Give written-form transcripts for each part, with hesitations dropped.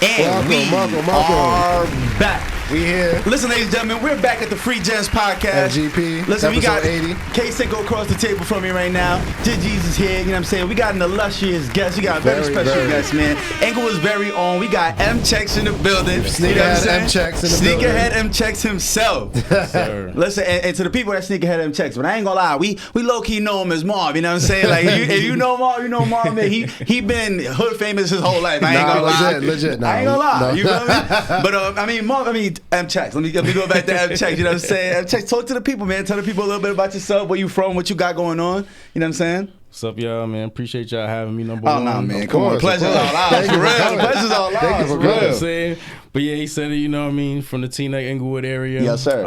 And we are back. We here. Listen, ladies and gentlemen, we're back at the Free Gems Podcast. FGP. Listen, we got 80. K-Cinco across the table from me right now. Jesus here, you know what I'm saying? We got an illustrious guest. We got a very special guest, man. Englewood's very own. We got Mchex in the building. SneakerHeadMchex in the building. SneakerHeadMchex himself. Yes, sir. Listen, and to the people that SneakerHeadMchex, but I ain't gonna lie, we low-key know him as Marv, you know what I'm saying? Like, if you know Marv, you know Marv, man. He been hood famous his whole life. I ain't gonna lie. Legit. I ain't gonna lie. You know what I mean? But, Mchex. Let me go back to Mchex. You know what I'm saying? Mchex, talk to the people, man. Tell the people a little bit about yourself, where you from, what you got going on. You know what I'm saying? What's up, y'all, man? Appreciate y'all having me, number Oh, one. no, man. Come on. Pleasure's all ours. For real. Pleasure's all ours. Thank you for For You know what I'm real. saying? But yeah, he said it, you know what I mean, from the Teaneck Inglewood area. Yes, sir.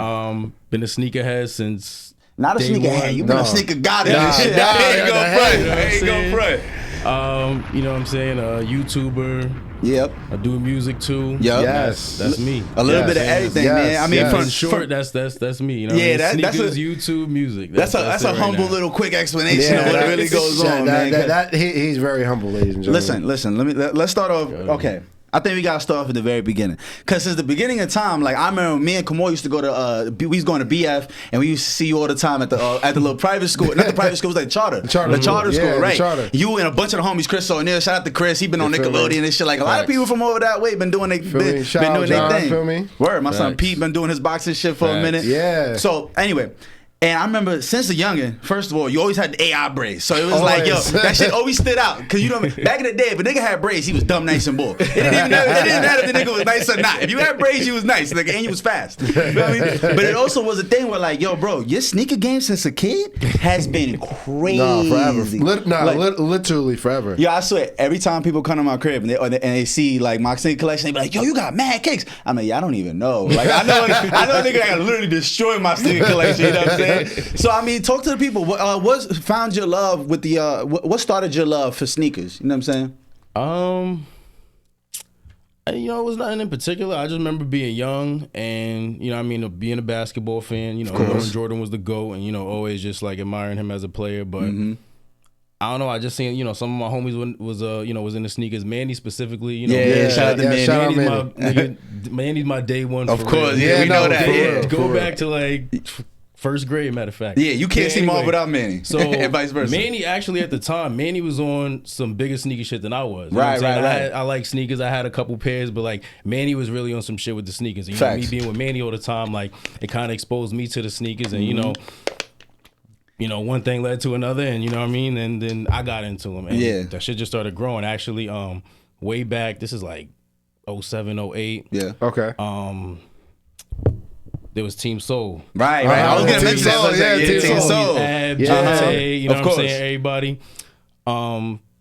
Been a sneakerhead since Not a day sneakerhead. one. You been a sneaker god in this shit. Nah, I ain't gonna front. you know what I I'm ain't gonna saying? front. You know what I'm saying? YouTuber. Yep. I do music too. Yep. Yes. That's me. A little Yes. bit of everything, Yes. man. I mean, Yes. from In short, that's me. You know Yeah, what I mean? that's Sneakers, a- YouTube, music. That's a it right humble now. little quick explanation of what that- really goes on, man. He's very humble, ladies and gentlemen. Listen. Let's start off. Okay. I think we gotta start off at the very beginning, cause since the beginning of time, like I remember me and Kamoy used to go to we was going to BF, and we used to see you all the time at the little private school. Not the private school, it was like charter. The charter school, Yeah, right? the charter. You and a bunch of the homies, Chris O'Neal. Shout out to Chris. He been on Nickelodeon and shit. Like a lot of people from over that way been doing their Shout out doing their John, thing. feel me? Word, my son Facts. Pete been doing his boxing shit for a Facts. minute. Yeah. So anyway. And I remember since the youngin', first of all, you always had the AI braids. So it was like, yo, Always. that shit always stood out. Because you know, back in the day, if a nigga had braids, he was dumb, nice, and bull. It didn't matter if the nigga was nice or not. If you had braids, you was nice, nigga, and you was fast. You know what I mean? But it also was a thing where like, yo, bro, your sneaker game since a kid has been crazy. No, forever. Literally forever. Yo, I swear, every time people come to my crib and they see like my sneaker collection, they be like, yo, you got mad kicks. I'm like, yeah, I don't even know. Like, I know a nigga that literally destroy my sneaker collection, you know what I'm saying? So, I mean, talk to the people. What found your love with the, what started your love for sneakers? You know what I'm saying? You know, it was nothing in particular. I just remember being young and, you know what I mean, being a basketball fan, you know, knowing Jordan was the GOAT and, you know, always just like admiring him as a player. But I don't know, I just seen, you know, some of my homies was in the sneakers. Manny specifically, you know. Yeah, shout out to Manny. Shout out Manny's my day one. Of for course, real. yeah, we know that. for Yeah. real. Go back to like first grade, matter of fact. Yeah, you can't see Marv anyway, without Manny. So and vice versa. Manny actually at the time, Manny was on some bigger sneaker shit than I was. You know Right, what I'm saying? right. I like sneakers. I had a couple pairs, but like Manny was really on some shit with the sneakers. And, you know, Facts. me being with Manny all the time, like it kind of exposed me to the sneakers, and you know, one thing led to another, and you know what I mean. And then I got into them, and Yeah. that shit just started growing. Actually, way back, this is like 07, 08. Yeah. Okay. There was Team Soul. Right. I was going to Team mention that. Soul, yeah, Team Team Soul. Soul. Ab, Yeah. Jonte, you know Of what I'm course. saying? Everybody.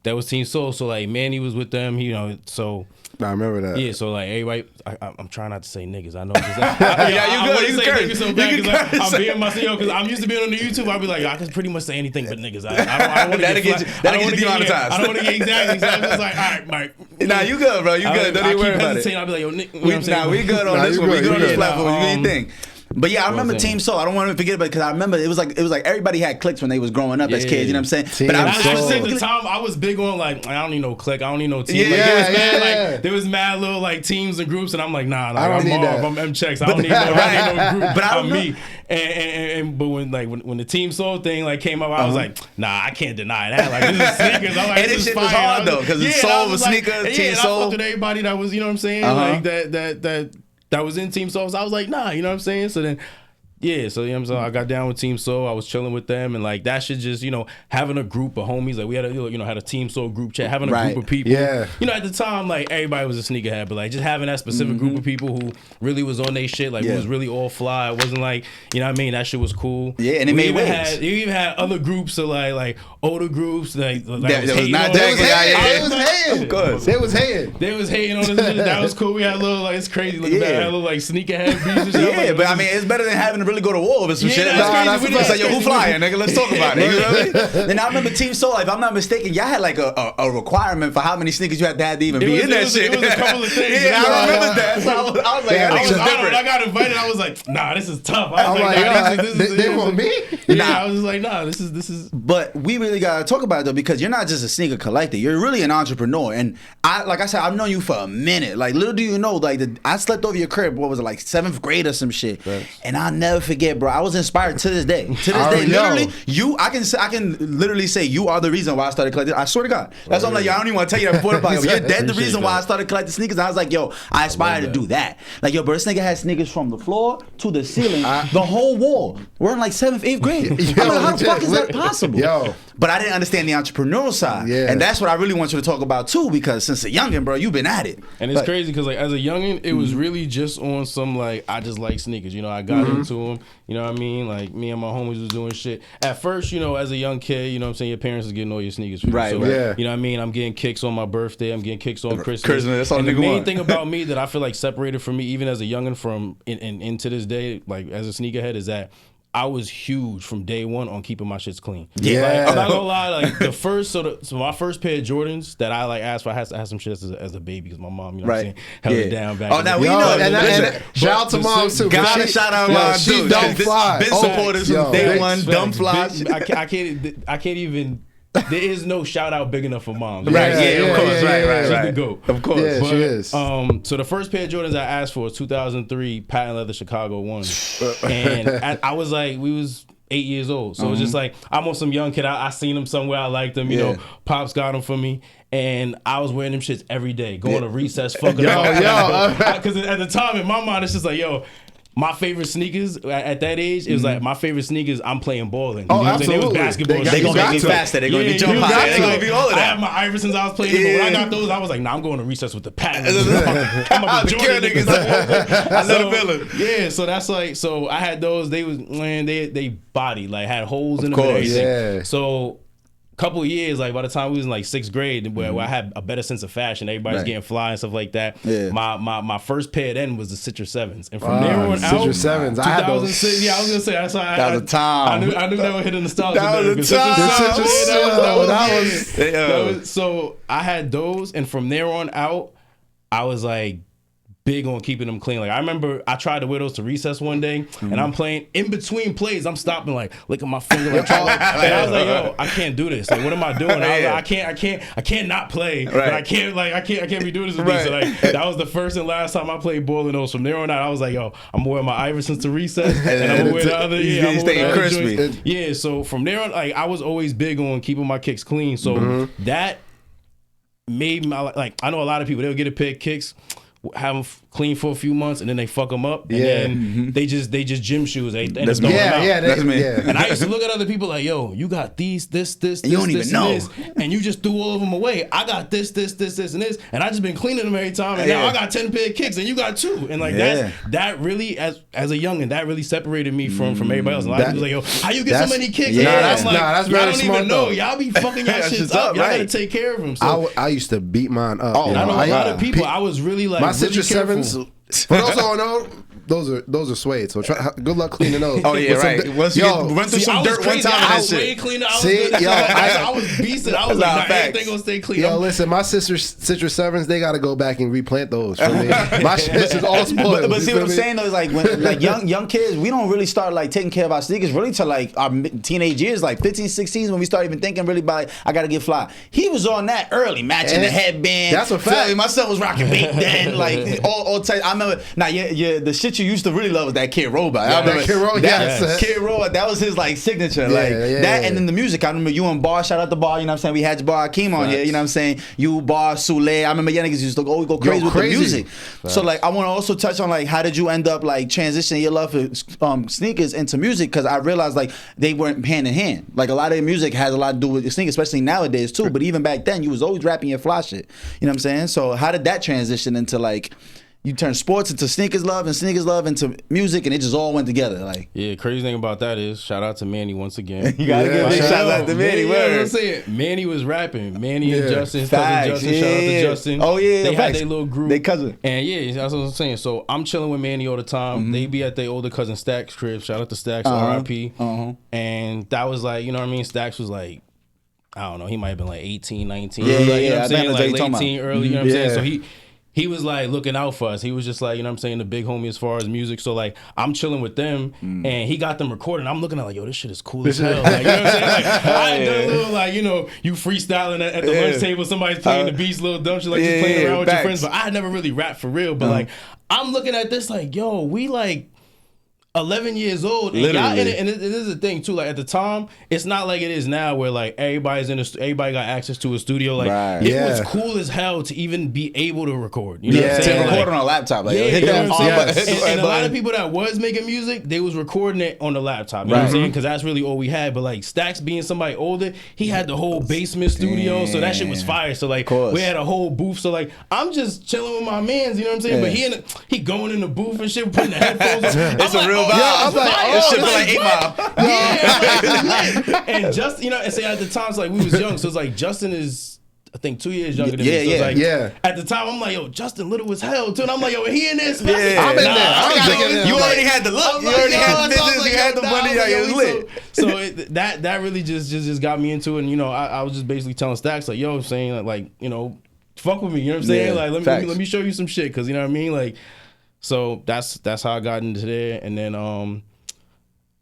That was Team Soul. So like Manny was with them, you know. So I remember that. yeah, so like everybody. I'm trying not to say niggas. I know. Yeah, you good. You can curse. So bad You can 'cause curse. I'm being myself because I'm used to being on the YouTube. I'll be like, I can pretty much say anything but niggas. I don't want to That'll get get you- that'll get you demonetized. I don't want to get exactly. So I'm just like, all right, Mike. Nah, you good, bro. You good. Don't even worry about it. I'll be like, yo, Nick. You know what I'm saying? We good on Nah, this you one. We good, good you on this good. platform. You anything. But yeah, I remember I'm saying? Team Soul. I don't want to forget about it because I remember it was like everybody had cliques when they was growing up as Yeah. kids. You know what I'm saying? Team But I And was Soul. I was at specifically the time I was big on like I don't need no clique, I don't need no team. Yeah, like, there was yeah, mad yeah. like there was mad little like teams and groups, and I'm like nah, like, I don't I'm need Marv, that. I'm Mchex, I don't need no group. But I I'm don't me. And but when the Team Soul thing like came up, I was like, nah, I can't deny that. Like this is sneakers. I'm like, And this shit was fire. hard, though, 'cause it's and I Soul was was sneaker, Team and Soul. I fucked with everybody that was, you know what I'm saying, like that was in Team Soul. So I was like, nah, you know what I'm saying. So then. Yeah, so you know what I'm saying, I got down with Team Soul. I was chilling with them, and like that shit just, you know, having a group of homies, like we had had a Team Soul group chat, having a Right. group of people. Yeah. You know, at the time, like everybody was a sneakerhead, but like just having that specific group of people who really was on their shit, like Yeah. it was really all fly. It wasn't like, you know what I mean, that shit was cool. Yeah, and it made waves. You even had other groups of like older groups like That was hating not on that us. guy. It was hating. Of course. They was hating. They was hating on us. That was cool. We had a little like it's crazy looking back. Yeah. Had a little like sneakerhead beats and shit. Yeah, but I mean, it's better than having to really go to war over some shit. That's crazy. It's like, yo, who flying, nigga? Let's talk about it. You know what I mean? And I remember Team Soul, if I'm not mistaken, y'all had like a requirement for how many sneakers you had to have to even be in that shit. It was a couple of things. Yeah, I remember that. So I was like, when I got invited, I was like, nah, this is tough. I I'm was like, nah, they want me? Yeah, I was just like, nah, this is. But we really gotta talk about it though, because you're not just a sneaker collector. You're really an entrepreneur. And like I said, I've known you for a minute. Like, little do you know, like I slept over your crib. What was it, like 7th grade or some shit? Right. And I'll never forget, bro. I was inspired to this day. To this day, literally, I can literally say you are the reason why I started collecting. I swear to God. That's why I'm like, yo, I don't even want to tell you that before. Like, you're dead the reason why I started collecting sneakers. And I was like, yo, I aspire to do that. Like, yo, bro, this nigga had sneakers from the floor to the ceiling, the whole wall. We're in like 7th, 8th grade. I'm like, how the fuck is that possible? Yo. But I didn't understand the entrepreneurial side. Yeah. And that's what I really want you to talk about too, because since a youngin', bro, you've been at it. And it's crazy because like as a youngin', it was really just on some like, I just like sneakers. You know, I got into them. You know what I mean? Like me and my homies was doing shit. At first, you know, as a young kid, you know what I'm saying, your parents is getting all your sneakers for you. Right, so, right. You know what I mean? I'm getting kicks on my birthday. I'm getting kicks on Christmas. That's all and nigga the main want. thing about me that I feel like separated from me, even as a youngin' from into this day, like as a sneakerhead, is that I was huge from day one on keeping my shits clean. Yeah, like, I'm not gonna lie. Like the first, so my first pair of Jordans that I like asked for, I had some shit as a baby because my mom, you know what I'm saying, held it down back. Oh, now we know. And shout out to moms too. Gotta shout out moms too. She dumb fly. Been supporters from day one. Dumb fly. I can't even. There is no shout out big enough for moms. Right, of course, right. She's the GOAT. Of course. Yeah, she is. So the first pair of Jordans I asked for was 2003 patent leather Chicago 1. And I was like, we was 8 years old. So it was just like, I'm on some young kid. I seen him somewhere. I liked him. You know, Pops got them for me. And I was wearing them shits every day, going to recess, fucking up. Because at the time, in my mind, it's just like, yo, my favorite sneakers at that age, it was like my favorite sneakers. I'm playing ball in. Oh, absolutely. They was basketball. They gonna make me faster. They gonna be jump high. They gonna be all of that. I had my Iversons I was playing, but when I got those, I was like, nah, I'm going to recess with the patent. I'm up with Jordan niggas. I know the feeling. Yeah, so that's like, so I had those. They was they body like had holes in them and everything. Yeah. So. Couple of years, like by the time we was in like 6th grade, where I had a better sense of fashion, everybody's getting fly and stuff like that. Yeah. My first pair then was the Citrus 7s, and from there on out, Citrus 7s, I had those. 2006. Yeah, I was gonna say that's how that was a time. I knew that would hit in the nostalgia. That was a time. That was so I had those, and from there on out, I was like big on keeping them clean. Like I remember I tried to wear those to recess one day, and I'm playing in between plays. I'm stopping like licking my finger, like and I was like, yo, I can't do this. Like, what am I doing? I was like, I can't not play. Right. But I can't be doing this with me. So like that was the first and last time I played ball in those. From there on out, I was like, yo, I'm wearing my Iversons to recess, and I'm gonna wear the other. Yeah, I'm staying crispy. Yeah. So from there on, like I was always big on keeping my kicks clean. So that made my like. I know a lot of people they'll get a pair of kicks, have them clean for a few months, and then they fuck them up, and then they just gym shoes. They end up throwing them out. That's me. And I used to look at other people like, yo, you got these, this, you don't even know, and you just threw all of them away. I got this, and this, and I just been cleaning them every time, and now I got 10 pair of kicks, and you got 2, and like that really, as a youngin', that really separated me from everybody else. And a lot of people was like, yo, how you get so many kicks? That's very smart. Don't even know. Y'all be fucking y'all shit up. Y'all gotta take care of them. So I used to beat mine up. I know a lot of people. I was really like my Citrus 7s. For those who don't know, those are suede. So good luck cleaning those. Oh yeah, right. Once you run through some dirt one time, I was way cleaner. I was beasting. I was like, nah, everything gonna stay clean. Yo, listen, my Citrus 7s, they gotta go back and replant those for me. My shit is all spoiled. But see what I'm saying though is like when like young kids, we don't really start like taking care of our sneakers really till like our teenage years, like 15, 16, when we start even thinking really about I gotta get fly. He was on that early, matching the headband. That's a fact. My son was rocking big then, like all type. I remember. Now, the shit you used to really love was that Kid Robot. I remember Kid Robot. That was his like signature, that, and then the music. I remember you and Bar. Shout out to Bar. You know what I'm saying? We had Bar Akeem on here. You know what I'm saying? You, Bar, Sule. I remember y'all niggas used to always go crazy with the music. So like, I want to also touch on like how did you end up like transitioning your love for sneakers into music? Because I realized like they weren't hand in hand. Like a lot of your music has a lot to do with your sneakers, especially nowadays too. But even back then, you was always rapping your fly shit. You know what I'm saying? So how did that transition into like you turn sports into sneakers love and sneakers love into music, and it just all went together. Like, yeah, crazy thing about that is, shout out to Manny once again. You gotta give a big shout out to Manny. You know what I'm saying? Manny was rapping. Manny and Justin, his cousin Justin. Yeah. Shout out to Justin. Oh yeah, they had facts. their little group. They cousin. And yeah, that's what I'm saying. So I'm chilling with Manny all the time. They be at their older cousin Stack's crib. Shout out to Stack's, R.I.P. And that was like, you know what I mean? Stack's was like, I don't know, he might have been like 18, 19. Yeah, like, yeah, you know what I'm saying? I think Like late teen, early, you know what I'm saying? So he was like looking out for us. He was just like, you know what I'm saying, the big homie as far as music. So like I'm chilling with them and he got them recording. I'm looking at like, yo, this shit is cool as hell. Like, you know what I'm saying? Like, I had done a little like, you know, you freestyling at the lunch table, somebody's playing the beats, little dumb shit, like just playing around with your friends. But I had never really rapped for real. But like I'm looking at this like, yo, we like 11 years old, and, y'all, and it is a thing too. Like at the time, it's not like it is now, where like everybody got access to a studio. Like it was cool as hell to even be able to record. You know what I'm saying? To record on a laptop. Like, hit that and a lot of people that was making music, they was recording it on the laptop. You know what I'm saying? Because that's really all we had. But like Stacks being somebody older, he had the whole basement studio, so that shit was fire. So like we had a whole booth. So like I'm just chilling with my mans. You know what I'm saying? But he going in the booth and shit, putting the headphones on. It's a real. I was like, this shit feel like 8 Mile. Yeah, and Justin, you know, and say at the time, it's like we was young, so it's like Justin is, I think, 2 years younger than me. So it's like, at the time, I'm like, yo, Justin little as hell too, and I'm like, yo, he in this? I'm in there. You already had the look. You already had the business. You had the money. It was lit. So that really just got me into it, and you know, I was just basically telling Stacks like, yo, saying like, you know, fuck with me. You know what I'm saying? Like, let me show you some shit, because you know what I mean, like. So that's how I got into there, and then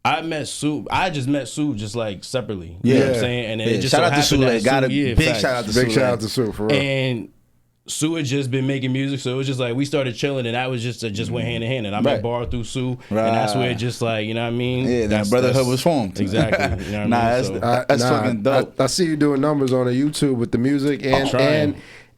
I met Sue. I just met Sue just like separately. You know what I'm saying? And it just shout so out to Sue. that Got a Sue, big shout out to Sue. Big shout out to Sue for real. And Sue had just been making music, so it was just like we started chilling, and that was just went hand in hand. And I met Bar through Sue, and that's where it just like, you know what I mean? Yeah, that brotherhood was formed. Exactly. You know what I mean? That's fucking dope. I see you doing numbers on the YouTube with the music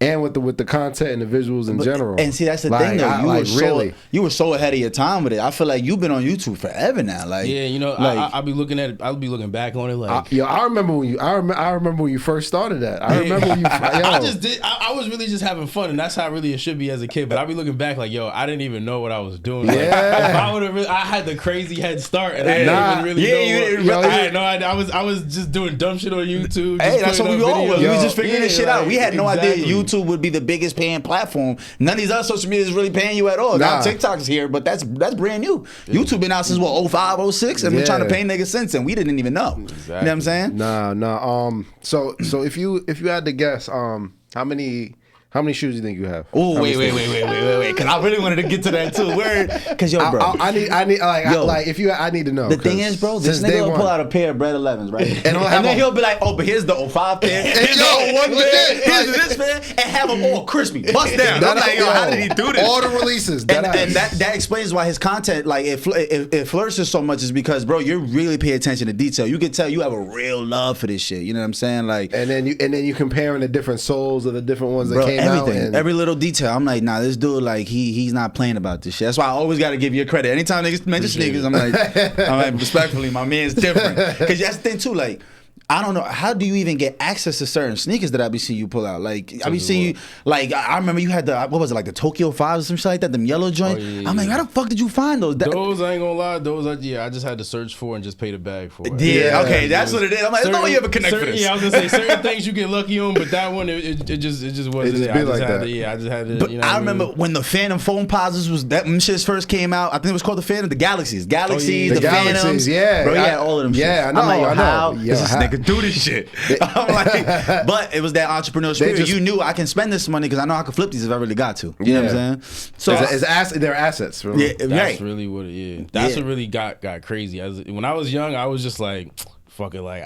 and with the content and the visuals in general. And see, that's the thing though. You were so ahead of your time with it. I feel like you've been on YouTube forever now. Like, yeah, you know, like, I'll be looking at it. I'll be looking back on it like, I remember when you first started that. I remember when you. I was really just having fun, and that's how really it should be as a kid. But I'll be looking back like, yo, I didn't even know what I was doing. Like, if I would have, I had the crazy head start, and I didn't even really know. I had no idea. I was just doing dumb shit on YouTube. Hey, that's what we all was. We was just figuring this shit out. We had no idea YouTube would be the biggest paying platform. None of these other social media is really paying you at all. Now TikTok is here, but that's brand new. YouTube been out since what, 05, 06, and we're trying to pay niggas since, and we didn't even know. Exactly. You know what I'm saying? Nah. So if you had to guess, how many shoes do you think you have? Oh, wait, because I really wanted to get to that too. Because yo, bro, I need I need to know. The thing is, bro, this nigga will pull out a pair of Bread 11s, right? and then he'll be like, oh, but here's the 05 pair, here's the 01 pair, here's this pair, and have them all crispy, bust down. I'm like, yo, how did he do this? All the releases, and that explains why his content, like, it flourishes so much, is because, bro, you really pay attention to detail. You can tell you have a real love for this shit. You know what I'm saying? Like, and then you comparing the different souls of the different ones that came. Everything, every little detail. I'm like, nah, this dude, like, he's not playing about this shit. That's why I always got to give you credit. Anytime niggas mention sneakers, I'm like, respectfully, my man's different. Because that's the thing too, like, I don't know, how do you even get access to certain sneakers that I be seeing you pull out? Like, I be seeing you, like, I remember you had the, what was it, like the Tokyo 5 or some shit like that, them yellow joint. I'm like, how the fuck did you find those? Those, I ain't gonna lie, I just had to search for and just pay the bag for it. Yeah, okay, that's what it is. I'm like, there's no way you ever connect for this. Yeah, I was gonna say, certain things you get lucky on, but that one, it just wasn't it. I just had to, but you know, I remember when the Phantom phone posits was, that shits first came out, I think it was called the Phantom, the Galaxies, the Phantoms. Yeah. Bro, he had all of them shit. Yeah, I know. I'm like, how does this nigga do this shit? I'm like, but it was that entrepreneurial spirit. You knew I can spend this money because I know I can flip these if I really got to. You know what I'm saying? So they're assets. Really. Yeah, that's really what it is. That's what really got crazy. When I was young, I was just like, fuck it, like,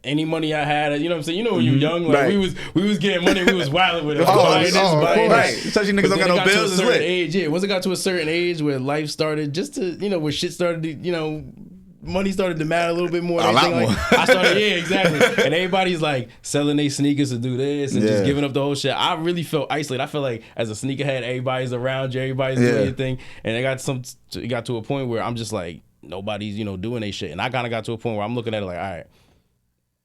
any money I had, you know what I'm saying? You know, when you're young, like, we was getting money, we was wilding with it. Right. Especially niggas don't got no bills. It's lit. Once it got to a certain age where life started, just to, you know, where shit started to, you know, money started to matter a little bit more. A lot more. I started, exactly. And everybody's like selling their sneakers to do this and just giving up the whole shit. I really felt isolated. I felt like as a sneakerhead, everybody's around you, everybody's doing your thing. And it got to a point where I'm just like, nobody's, you know, doing their shit. And I kind of got to a point where I'm looking at it like, all right,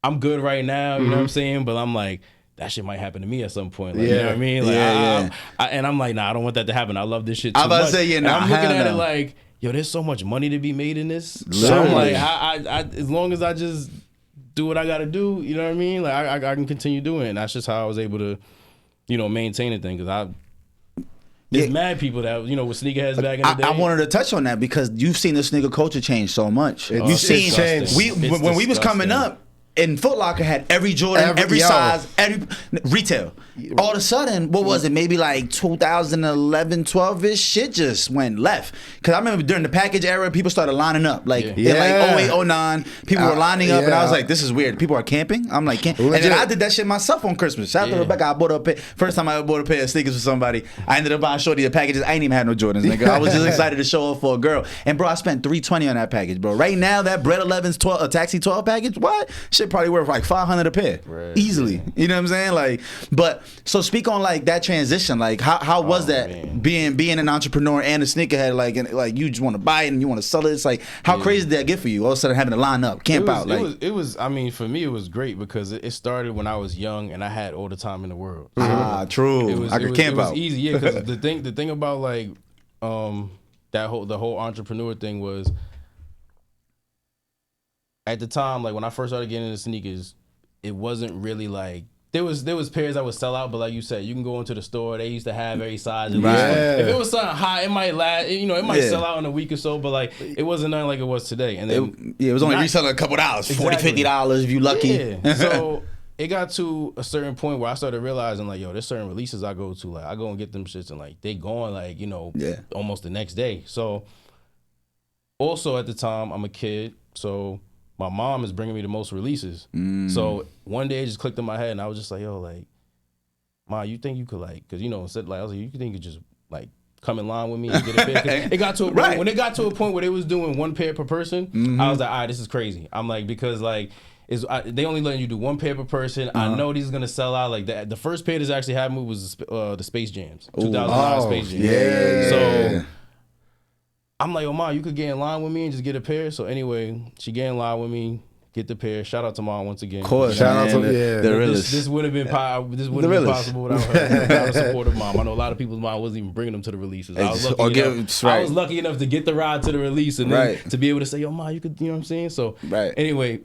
I'm good right now, you know what I'm saying? But I'm like, that shit might happen to me at some point. Like, you know what I mean? Like, and I'm like, nah, I don't want that to happen. I love this shit too much. I was about to say, I'm looking at it like, yo, there's so much money to be made in this. So I'm like, I as long as I just do what I got to do, you know what I mean? Like, I can continue doing it. And that's just how I was able to, you know, maintain the thing. Because there's mad people that, you know, with sneakerheads back in the day. I wanted to touch on that because you've seen the sneaker culture change so much. You've seen, when we was coming up, and Foot Locker had every Jordan, every size, every retail. All of a sudden, what was it? Maybe like 2011, 12-ish, shit just went left. Because I remember during the package era, people started lining up. Like in like 08, 09, people were lining up, and I was like, this is weird. People are camping. I'm like, and then I did that shit myself on Christmas. Shout out to Rebecca. I bought a pair. First time I bought a pair of sneakers for somebody. I ended up buying Shorty the packages. I ain't even had no Jordans, nigga. I was just excited to show off for a girl. And bro, I spent $320 on that package, bro. Right now, that Bread 11's 12, a Taxi 12 package, what? Shit probably worth like $500 a pair, easily. You know what I'm saying? Like, but so speak on like that transition. Like, how was that being an entrepreneur and a sneakerhead? Like, and like you just want to buy it and you want to sell it. It's like, how crazy did that get for you? All of a sudden having to line up, camp out. Like, it was. I mean, for me, it was great because it started when I was young and I had all the time in the world. True. I could camp out. It was easy, yeah. Because the thing about like the whole entrepreneur thing was, at the time, like when I first started getting into sneakers, it wasn't really like there was pairs that would sell out, but like you said, you can go into the store. They used to have every size. And if it was something hot, it might last. You know, it might sell out in a week or so, but like it wasn't nothing like it was today. And then it was only reselling a couple dollars, $40, $50 if you lucky. Yeah. So it got to a certain point where I started realizing like, yo, there's certain releases I go to, like I go and get them shits, and like they going like, you know, almost the next day. So also at the time, I'm a kid, so my mom is bringing me the most releases. So one day it just clicked in my head and I was just like, yo, like, Ma, you think you could like, cause you know, said like, I was like, you think you could just like come in line with me and get a pair? It got to a point, when it got to a point where they was doing one pair per person, I was like, all right, this is crazy. I'm like, because like, they only letting you do one pair per person. I know these is gonna sell out. Like the first pair that's actually happened was the Space Jams, 2009 Space Jams. So I'm like, oh, Ma, you could get in line with me and just get a pair. So anyway, she get in line with me, get the pair. Shout out to Mom once again. Of course, shout out to the realest. This would have been possible without her. Without a supportive mom. I know a lot of people's mom wasn't even bringing them to the releases. I was lucky enough to get the ride to the release and then to be able to say, yo, Ma, you could, you know what I'm saying? So anyway,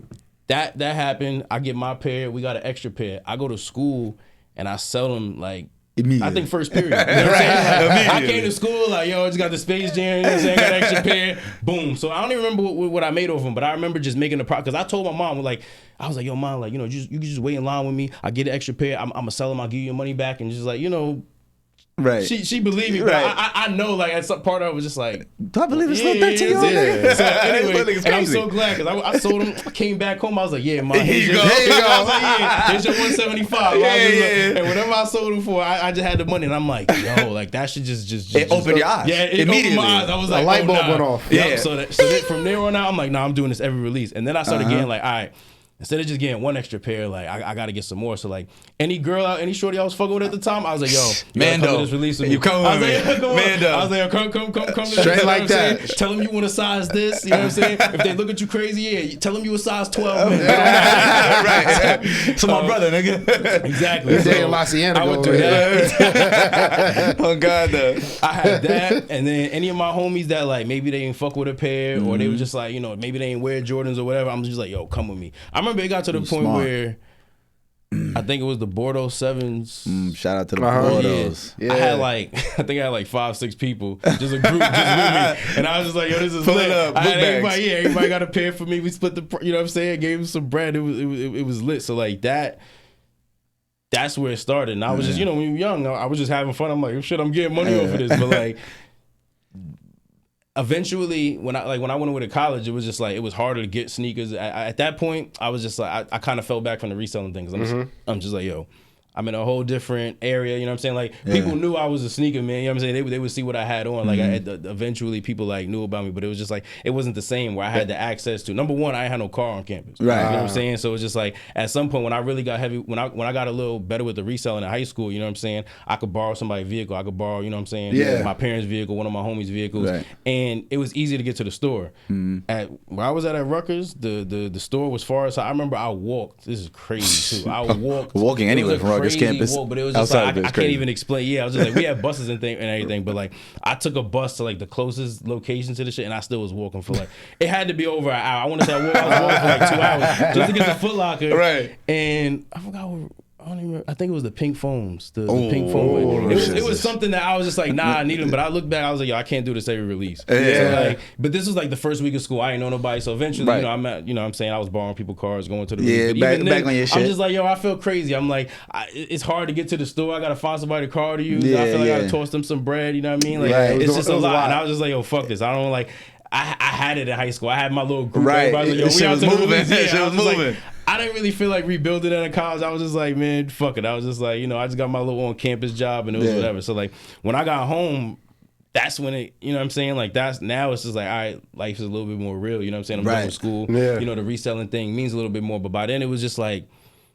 that happened. I get my pair. We got an extra pair. I go to school and I sell them like, I think first period. You know what I'm saying? Like, I came to school like, yo, I just got the Space Jam, you know what I'm saying? Got an extra pair. Boom. So I don't even remember what I made off them, but I remember just making the product. Because I told my mom, like, I was like, yo, Mom, like, you know, you can just wait in line with me. I get an extra pair. I'm going to sell them. I'll give you your money back. And just like, you know, she believed me, but I know like at some part of it was just like, do I believe it's little 13-year-old? So anyway, and I'm so glad because I sold them. I came back home. I was like, yeah, Mom, here's your 175. And whatever I sold them for, I just had the money, and I'm like, yo, like that should just it opened your eyes. Yeah, it opened my eyes. I was like, a light bulb went off. Yeah. So from there on out, I'm like, nah, I'm doing this every release, and then I started getting like, all right. Instead of just getting one extra pair, like I got to get some more. So like any girl out, any shorty I was fucking with at the time, I was like, yo, Mando, come to this release with me. You come with me. Mando. I was like, come. Straight like that. Tell them you want a size this. You know what I'm saying? If they look at you crazy, yeah, tell them you a size 12. Man. Right. So my brother, nigga. Exactly. So Laciana I would do that. Oh God, though. I had that, and then any of my homies that like maybe they didn't fuck with a pair, or they were just like, you know, maybe they didn't wear Jordans or whatever. I'm just like, yo, come with me. I remember it got to the point where I think it was the Bordeaux 7s. Shout out to the Bordeaux. Yeah. I think I had like 5-6 people, just a group just with me, and I was just like, yo, this is lit. Everybody got a pair for me. We split the, you know what I'm saying? Gave them some bread. It was lit. So like that's where it started. And I was just, you know, when you were young, I was just having fun. I'm like, shit, I'm getting money off of this, but like. Eventually, when I went away to college, it was just like it was harder to get sneakers. At that point, I was just like I kind of fell back from the reselling things. I'm just like, yo, I'm in a whole different area. You know what I'm saying? Like people knew I was a sneaker man. You know what I'm saying? They would see what I had on. Like eventually, people like knew about me, but it was just like it wasn't the same where I had the access to. Number one, I had no car on campus. Right. You know what I'm saying? So it was just like at some point when I really got heavy, when I got a little better with the reselling in high school. You know what I'm saying? I could borrow somebody's vehicle. I could borrow, you know what I'm saying? Yeah. My parents' vehicle, one of my homies' vehicles, and it was easy to get to the store. At where I was at Rutgers, the store was far. So I remember I walked. This is crazy too. I walked walking anywhere from Rutgers. Rutgers crazy campus. walk, but it was just Outside like of it, I it's can't crazy. even explain. Yeah, I was just like, we had buses and everything, but like I took a bus to like the closest location to the shit, and I still was walking for like it had to be over an hour. I want to say I was walking for like 2 hours just to get to Foot Locker. Right. And I forgot what. I don't even remember. I think it was the pink foams. The pink foam. It was something that I was just like, nah, I need them. But I looked back, I was like, yo, I can't do this every release. Yeah. So like, but this was like the first week of school. I ain't know nobody. So eventually, Right. you know, I'm at, you know, what I'm saying I was borrowing people cars, going to the Yeah, release. But back- even back then, on your shit. I'm just like, yo, I feel crazy. I'm like, it's hard to get to the store. I gotta find somebody to car to use. Yeah, I feel like I yeah. gotta toss them some bread. You know what I mean? Like, Right. it's just It a was a lot. lot. And I was just like, yo, fuck this. I don't like. I had it in high school. I had my little group. Right. Everybody was like, yo, Shit we out was to the moving. release. Yeah, Shit I was just like, moving. I didn't really feel like rebuilding it in college. I was just like, man, fuck it. I was just like, you know, I just got my little on-campus job and it was Yeah. whatever. So like, when I got home, that's when it, you know what I'm saying? Like that's, now it's just like, all right, life is a little bit more real. You know what I'm saying? I'm done Right. with school. Yeah. You know, the reselling thing means a little bit more. But by then it was just like,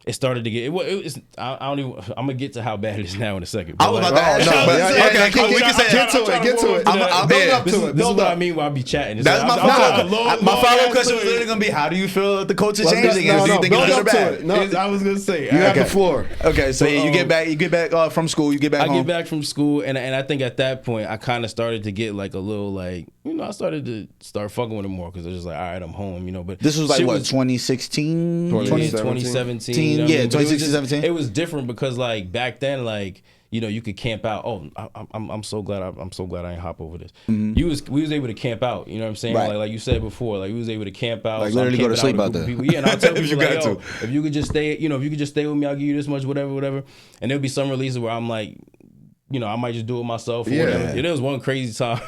it started to get. It was. I don't even. I'm gonna get to how bad it is now in a second. I was about to ask no, you, but but yeah, okay, get- we can say get to it, get to it. I'm Build there. up to it. This is Build what I up. mean when I be chatting. It's That's like, my I'm follow-up. talking long My follow-up ass question was story. literally gonna be, how do you feel the culture Let's changing? go- Do you no, think it's build good or up to bad? it. No, I was gonna say. You have Okay. the floor. Okay, so you get back from school. You get back I home. get back from school, and I think at that point I kind of started to get like a little like, you know, I started to start fucking with it more because I was just like, all right, I'm home, you know. But This was like shit what, 2016, 2017, you know what I yeah, mean? But it was 2016, just- 17. It was different because like back then, like, you know, you could camp out. Oh, I'm so glad I ain't hop over this. We was able to camp out. You know what I'm saying? Right. Like you said before, like we was able to camp out. Like So I'm literally go to camping sleep with a out group of there. people. Yeah, and I'll tell If people you like, got yo, to. if you could just stay, you know, if you could just stay with me, I'll give you this much, whatever. And there'll be some releases where I'm like, you know, I might just do it myself or Yeah. whatever. Yeah, there was one crazy time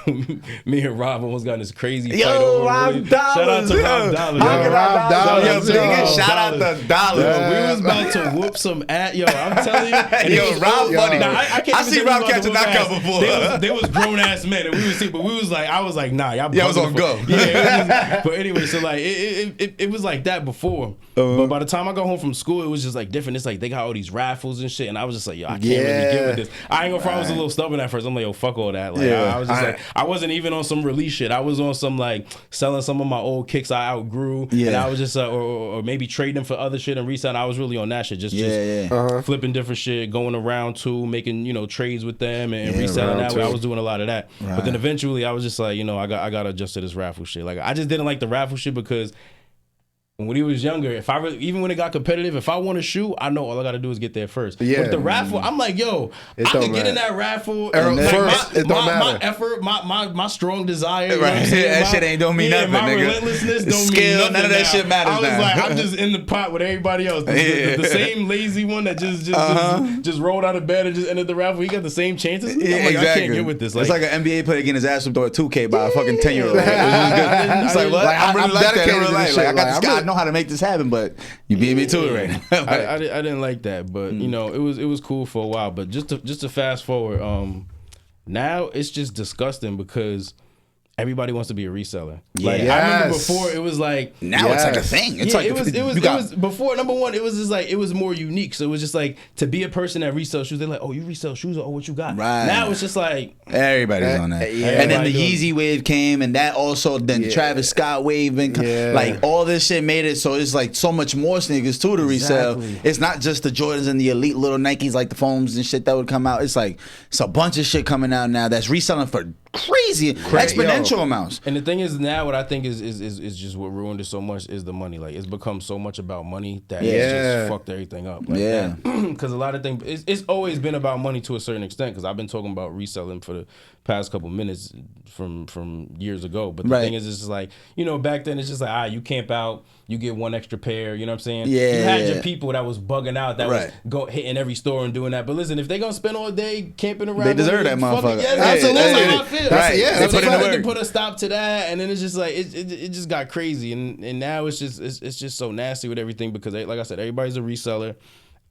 me and Rob almost got in this crazy fight Yo, over Rob Willie. Dollars. Shout out to yo. Rob Dollars. How yo. can Rob Rob Dollars, Dollars? Yo, yo. nigga, shout out to Dollars. Yo, we was about to whoop some at. Yo, I'm telling you. And Yo, it was Rob all- funny. Nah, I can't I even see say Rob we was catch a about to whoop knockout ass. before. They was grown ass men, and we was see, but we was like, I was like, nah, y'all. Yeah, I was bugging on the go. fuck. Yeah, it was, but anyway, so like it was like that before. But by the time I got home from school, it was just like different. It's like they got all these raffles and shit, and I was just like, yo, I can't really get with this. I ain't gonna front, I was a little stubborn at first. I'm like, yo, fuck all that. Like, Yeah. I was just like, I wasn't even on some release shit. I was on some like selling some of my old kicks I outgrew, and Yeah. I was just or maybe trading them for other shit and reselling. I was really on that shit, just flipping different shit, going around to making, you know, trades with them and reselling that way. I was doing a lot of that, but then eventually I was just like, you know, I got to adjust to this raffle shit. Like I just didn't like the raffle shit because when he was younger, if I really, even when it got competitive, if I want a shoe, I know all I got to do is get there first. Yeah. But the raffle, I'm like, yo, It I don't could get in matter. that raffle. And like, first, it don't my matter. effort, my strong desire. You know Right. what I'm saying? That My- shit ain't don't mean nothing, My nigga. relentlessness don't Skill, mean nothing. none of that now. shit matters I was now. like, I'm just in the pot with everybody else. The same lazy one that just rolled out of bed and just entered the raffle. He got the same chances. Yeah, I'm like, exactly. I can't get with this. It's like an NBA player getting his ass whipped on a 2K by a fucking 10-year-old. It's like, what? Like, I'm really I'm like that in dedicated real to life. this Like, I shit. got Like, this I'm guy. I really- know how to make this happen, but you beat me to it right now. Like, I didn't like that, but you know, it was cool for a while. But just to fast forward, now it's just disgusting because everybody wants to be a reseller. Like I remember Yes. before, it was like now it's like a Yes. thing. It's yeah, like it was you got before. Number one, it was just like it was more unique. So it was just like to be a person that resells shoes. They're like, oh, you resell shoes? Oh, what you got? Right. Now it's just like everybody's on that. Yeah. And then the Everybody Yeezy wave came, and that also then Yeah. Travis Scott wave and Yeah. like all this shit made it so it's like so much more sneakers too to resell. Exactly. It's not just the Jordans and the elite little Nikes like the foams and shit that would come out. It's like it's a bunch of shit coming out now that's reselling for crazy exponential amounts. And the thing is now, what I think is just what ruined it so much is the money. Like it's become so much about money that it's Yeah. just fucked everything up. Like Yeah. because a lot of things it's always been about money to a certain extent. Because I've been talking about reselling for the past couple minutes from years ago. But the Right. thing is, it's just like, you know, back then it's just like, you camp out, you get one extra pair. You know what I'm saying? Yeah, You had yeah. your people that was bugging out, that Right. was hitting every store and doing that. But listen, if they gonna spend all day camping around, They deserve that fuck it, motherfucker. Yeah, Yeah, absolutely. yeah, That's yeah. how I feel. Right. Yeah, They that's put a in the fact. work. To put a stop to that, and then it's just like it just got crazy, and now it's just so nasty with everything because like I said, everybody's a reseller,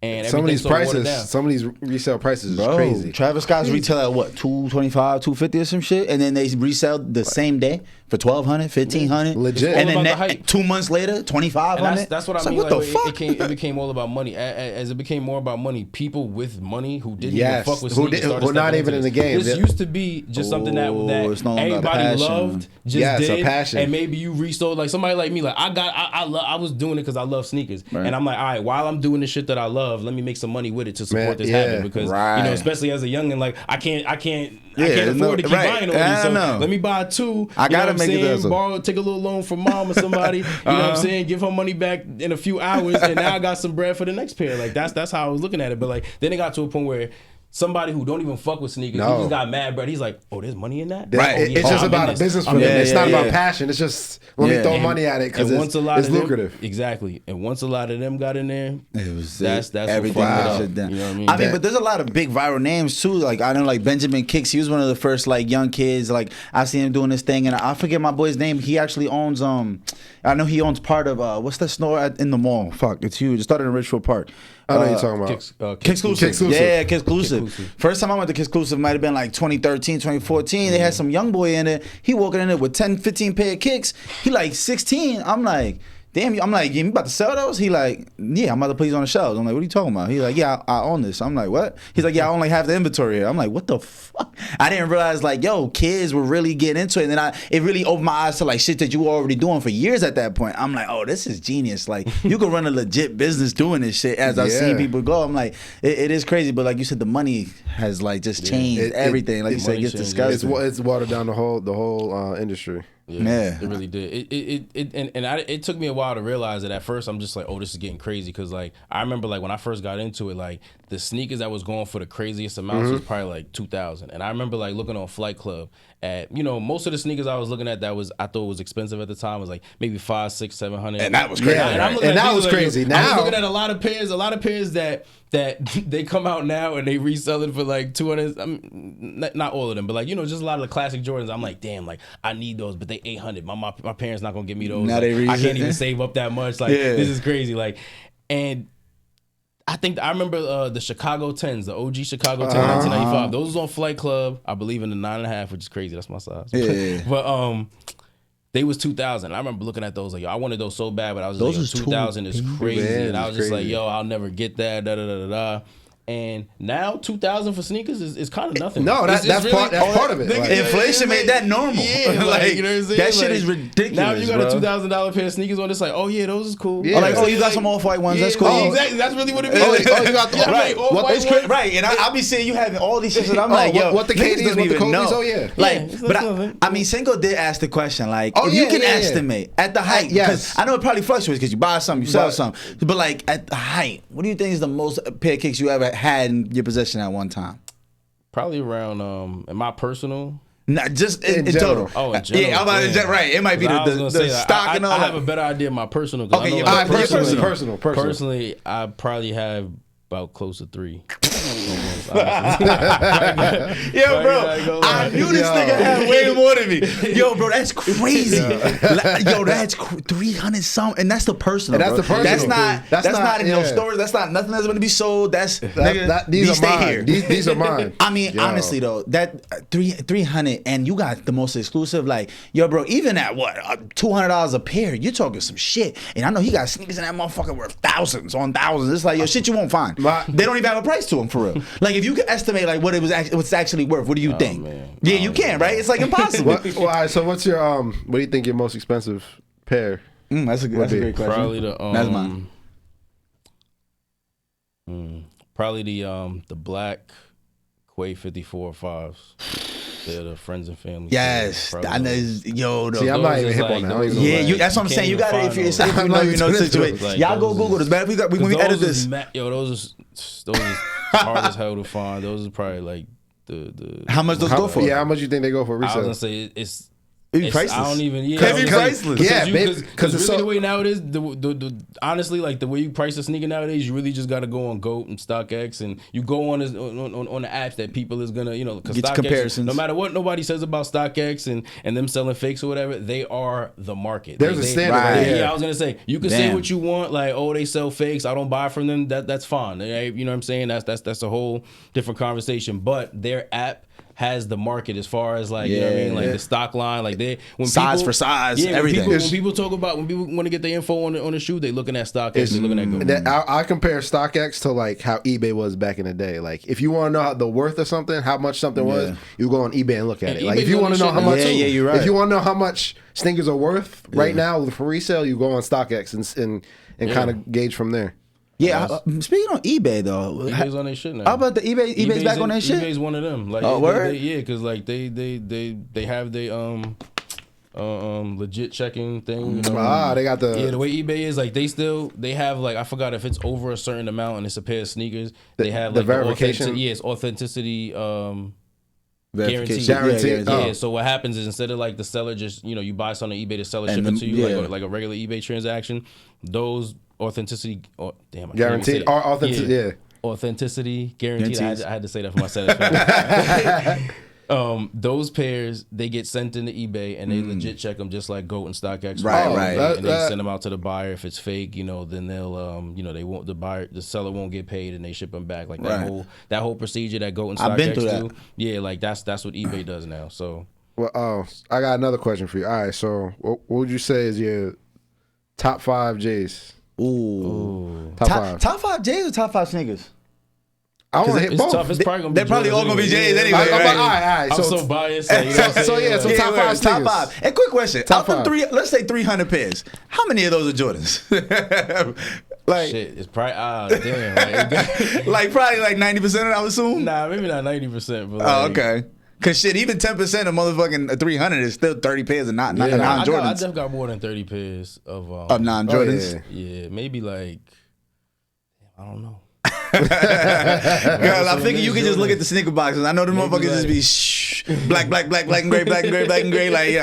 and Some of these everything's so watered prices, down. some of these resale prices is Bro, crazy. Travis Scott's retail at what, $225, $250 or some shit, and then they resell the same day for $1,200, $1,500, Legit. and It's all then about the hype. 2 months later, $2,500. And that's what I It's mean. Like, what Like, the fuck? it became all about money. As it became more about money, people with money who didn't Yes. even fuck with Who sneakers did- started who not stepping even into in the this. game. This They- used to be just something that it's no longer a everybody passion. loved, just Yes, a did, passion. and maybe you resold. Like somebody like me, like I was doing it because I love sneakers, Right. and I'm like, all right, while I'm doing the shit that I love, love. Let me make some money with it to support this habit because Right. especially as a youngin, like I can't Yeah, afford to keep buying all these. So know. let me buy 2. I gotta make it saying? Borrow, take a little loan from mom or somebody. You know what I'm saying? Give her money back in a few hours, and now I got some bread for the next pair. Like that's how I was looking at it. But like then it got to a point where somebody who don't even fuck with sneakers, he just got mad, bro. He's like, oh, there's money in that? Right. It's just about a business for them. It's not about passion. It's just let me throw money at it because it's lucrative. Exactly. And once a lot of them got in there, that's everything what shut down. You know what I mean? I mean, but there's a lot of big viral names too. Like I know, like Mchex. He was one of the first like young kids. Like I see him doing this thing, and I forget my boy's name. He actually owns I know he owns part of what's that store in the mall? Fuck, it's huge. It started in Richfield Park. I know you're talking about. Kixclusive. Yeah, Kixclusive. First time I went to Kixclusive might have been like 2013, 2014. They had some young boy in it. He walking in there with 10, 15 pair of kicks. He like 16. I'm like, damn, I'm like, you about to sell those? He like, yeah, I'm about to put these on the shelves. I'm like, what are you talking about? He's like, yeah, I own this. I'm like, what? He's like, yeah, I own like half the inventory here. I'm like, what the fuck? I didn't realize like, yo, kids were really getting into it. And then it really opened my eyes to like shit that you were already doing for years at that point. I'm like, oh, this is genius. Like, you can run a legit business doing this shit as I've seen people go. I'm like, it is crazy. But like you said, the money has like just changed everything. Like you said, it gets disgusting. It's watered down the whole industry. Yeah, it really did. It took me a while to realize that. At first, I'm just like, oh, this is getting crazy because like I remember like when I first got into it, like the sneakers that was going for the craziest amounts was probably like 2,000, and I remember like looking on Flight Club at most of the sneakers I was looking at that I thought was expensive at the time was like maybe 500, 600, 700, and that was crazy. And that was crazy. Now I'm looking at a lot of pairs that they come out now and they resell it for like 200. Not all of them, but like just a lot of the classic Jordans. I'm like, damn, like I need those, but they 800. My parents not gonna give me those. Now like, I can't even save up that much. Like this is crazy. Like, and I remember the Chicago 10s, the OG Chicago 10, 1995. Those was on Flight Club, I believe in the 9.5, which is crazy. That's my size. Yeah. But they was 2,000. I remember looking at those like, yo, I wanted those so bad, but I was like, 2,000 is crazy. And I was just like, yo, I'll never get that. Da da da da da. And now 2,000 for sneakers is kind of nothing. No, that's part of it. Like, inflation made that normal. Yeah, like, you know what I'm saying? that shit is ridiculous. Now you got a $2,000 pair of sneakers on. It's like, oh yeah, those is cool. Yeah. Like, oh, you got some off-white ones. That's cool. Exactly. That's really what it means. Oh, you got the right. Off-white ones. Right. And I'll be seeing you having all these shit that I'm like, yo, what the KDs, what the Kobe's? Oh yeah. Like, but I mean, Senko did ask the question, like, if you can estimate at the height, because I know it probably fluctuates because you buy something, you sell something, but like at the height, what do you think is the most pair of kicks you ever had in your possession at one time? Probably around in my personal. Not just in total. Oh, in general. Yeah, I'm about to right. It might be the stock and all that. I have a better idea of my personal. Okay, personally, I probably have about close to 3. Yo, bro, I knew this nigga had way more than me. Yo, bro, that's crazy. Yo, that's 300 something, and that's the personal. And that's the personal. That's not in no stores. That's not nothing that's going to be sold. These are mine. These are mine. I mean, honestly though, that 300, and you got the most exclusive. Like, yo, bro, even at what $200 a pair, you're talking some shit. And I know he got sneakers in that motherfucker worth thousands on thousands. It's like, yo, shit you won't find. They don't even have a price to them for real. Like, if you can estimate like what what's actually worth, what do you think? Man. Yeah, you can, right? It's like impossible. All right, so what's your what do you think your most expensive pair? That's a great question. Probably that's mine. Probably the black Quay 54 5s. They're the friends and family. Yes, I know. Yo, see, I'm not even hip on that. Yeah, that's what I'm saying. You got it if you know you know the situation. Y'all go Google this. Man, when we edit this, those is hard as hell to find. Those is probably like the. How much those go for? Yeah, how much you think they go for resale? I was gonna say it's priceless. I don't even. It'd be priceless. Yeah, because really the way now it is. The honestly, like the way you price a sneaker nowadays, you really just got to go on GOAT and StockX, and you go on the apps that people is gonna because get comparisons. No matter what nobody says about StockX and them selling fakes or whatever, they are the market. There's a standard. Right. Yeah, I was gonna say you can say what you want, like they sell fakes. I don't buy from them. That's fine. You know what I'm saying? That's a whole different conversation. But their app has the market as far as like you know what I mean, like the stock line, like size for size, everything. When people talk about when people want to get the info on the shoe, they looking at StockX, they looking at GOAT. I compare StockX to like how eBay was back in the day. Like if you want to know the worth of something, how much something was, you go on eBay and look at it. Like if you want to know how much, you're right. If you want to know how much sneakers are worth right now for resale, you go on StockX and kind of gauge from there. Yeah, speaking on eBay though, eBay's on their shit now. How about the eBay? eBay's back on their shit. eBay's one of them. Like, word? Yeah, because like they have their legit checking thing. You know? They got the the way eBay is like they have like I forgot if it's over a certain amount and it's a pair of sneakers. They have like the verification. It's authenticity. Guaranteed. Guaranteed. Yeah. So what happens is instead of like the seller just you buy something on eBay, the seller ship it to you like a regular eBay transaction. Those authenticity. Guaranteed. Authenticity. Authenticity guaranteed. I had to say that for my satisfaction. Those pairs they get sent into eBay and they legit check them just like GOAT and StockX. Right. And they send them out to the buyer. If it's fake, then they'll they won't the seller won't get paid and they ship them back. Like that whole procedure that GOAT and StockX do. Yeah, like that's what eBay does now. So well, I got another question for you. All right, so what would you say is your top 5 J's? Ooh. Top 5. Top 5 J's or top 5 sneakers? I want to hit both. Tough. It's probably gonna be They're probably all gonna be J's anyway. All Right? I'm so biased. So top 5 sneakers. Top 5. And quick question: Top out of 5. let's say 300 pairs. How many of those are Jordans? Like shit, it's probably damn. Like probably like 90%. I would assume. Nah, maybe not 90%. But Oh, okay. Cause shit, even 10% of motherfucking 300 is still 30 pairs of non-Jordans. I definitely got more than 30 pairs of non-Jordans. Oh, yeah, maybe like I don't know. Girl, I figure you can just look at the sneaker boxes. I know the motherfuckers just be black and gray, black and gray. Like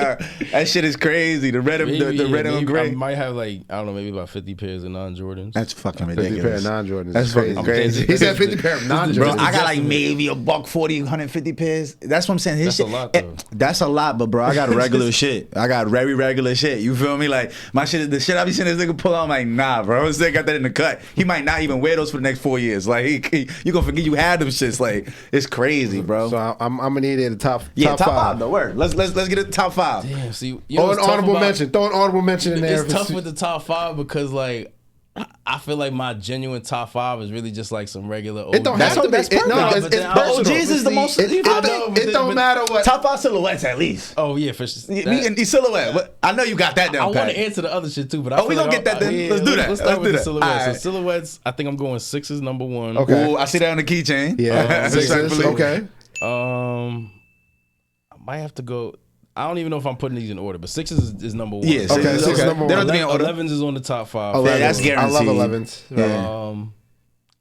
that shit is crazy. The red and gray. I might have like I don't know, maybe about 50 pairs of non-Jordans. That's fucking 50 ridiculous. pair of non-Jordans. That's fucking crazy. He said 50 pair of non-Jordans. Bro, I got like maybe $140, 150 pairs. That's what I'm saying. That's a lot, though. That's a lot, but bro, I got regular shit. I got very regular shit. You feel me? Like my shit, the shit I be seeing this nigga pull out. I'm like, nah, bro. I still got that in the cut. He might not even wear those for the next 4 years. Like you gonna forget you had them shits. Like it's crazy, bro. So I'm gonna need it top top 5. 5 though. Word. Let's get it to top 5. Damn, see, Throw an honorable mention. Throw an honorable mention in there. It's tough with the top 5 because like I feel like my genuine top 5 is really just like some regular OGs. It don't have to be. That's perfect. No, it's personal. OGs is the most. It don't matter what. Top 5 silhouettes at least. Oh yeah, for sure. The silhouette. But I know you got that down. I want to answer the other shit too, but we gonna get that then. Let's do that. Let's start with the silhouettes. Right. So silhouettes, I think I'm going 6 number 1. Okay. Ooh, I see that on the keychain. Yeah. 6 okay. I might have to go. I don't even know if I'm putting these in order, but 6 is number 1. Yeah, 6 is number 1. 11s is on the top 5. 11s. Yeah, that's guaranteed. I love 11s. Yeah.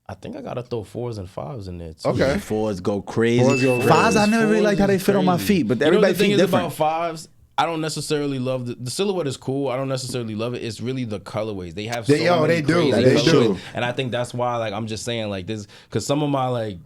I think I gotta throw 4s and 5s in there too. Okay. 4s go crazy. 4s 5s, I never really liked how they fit on my feet, but everybody the thing feet is different. about 5s. I don't necessarily love the silhouette is cool. I don't necessarily love it. It's really the colorways. They have many they do. crazy They colorways. do. And I think that's why like I'm just saying like this because some of my like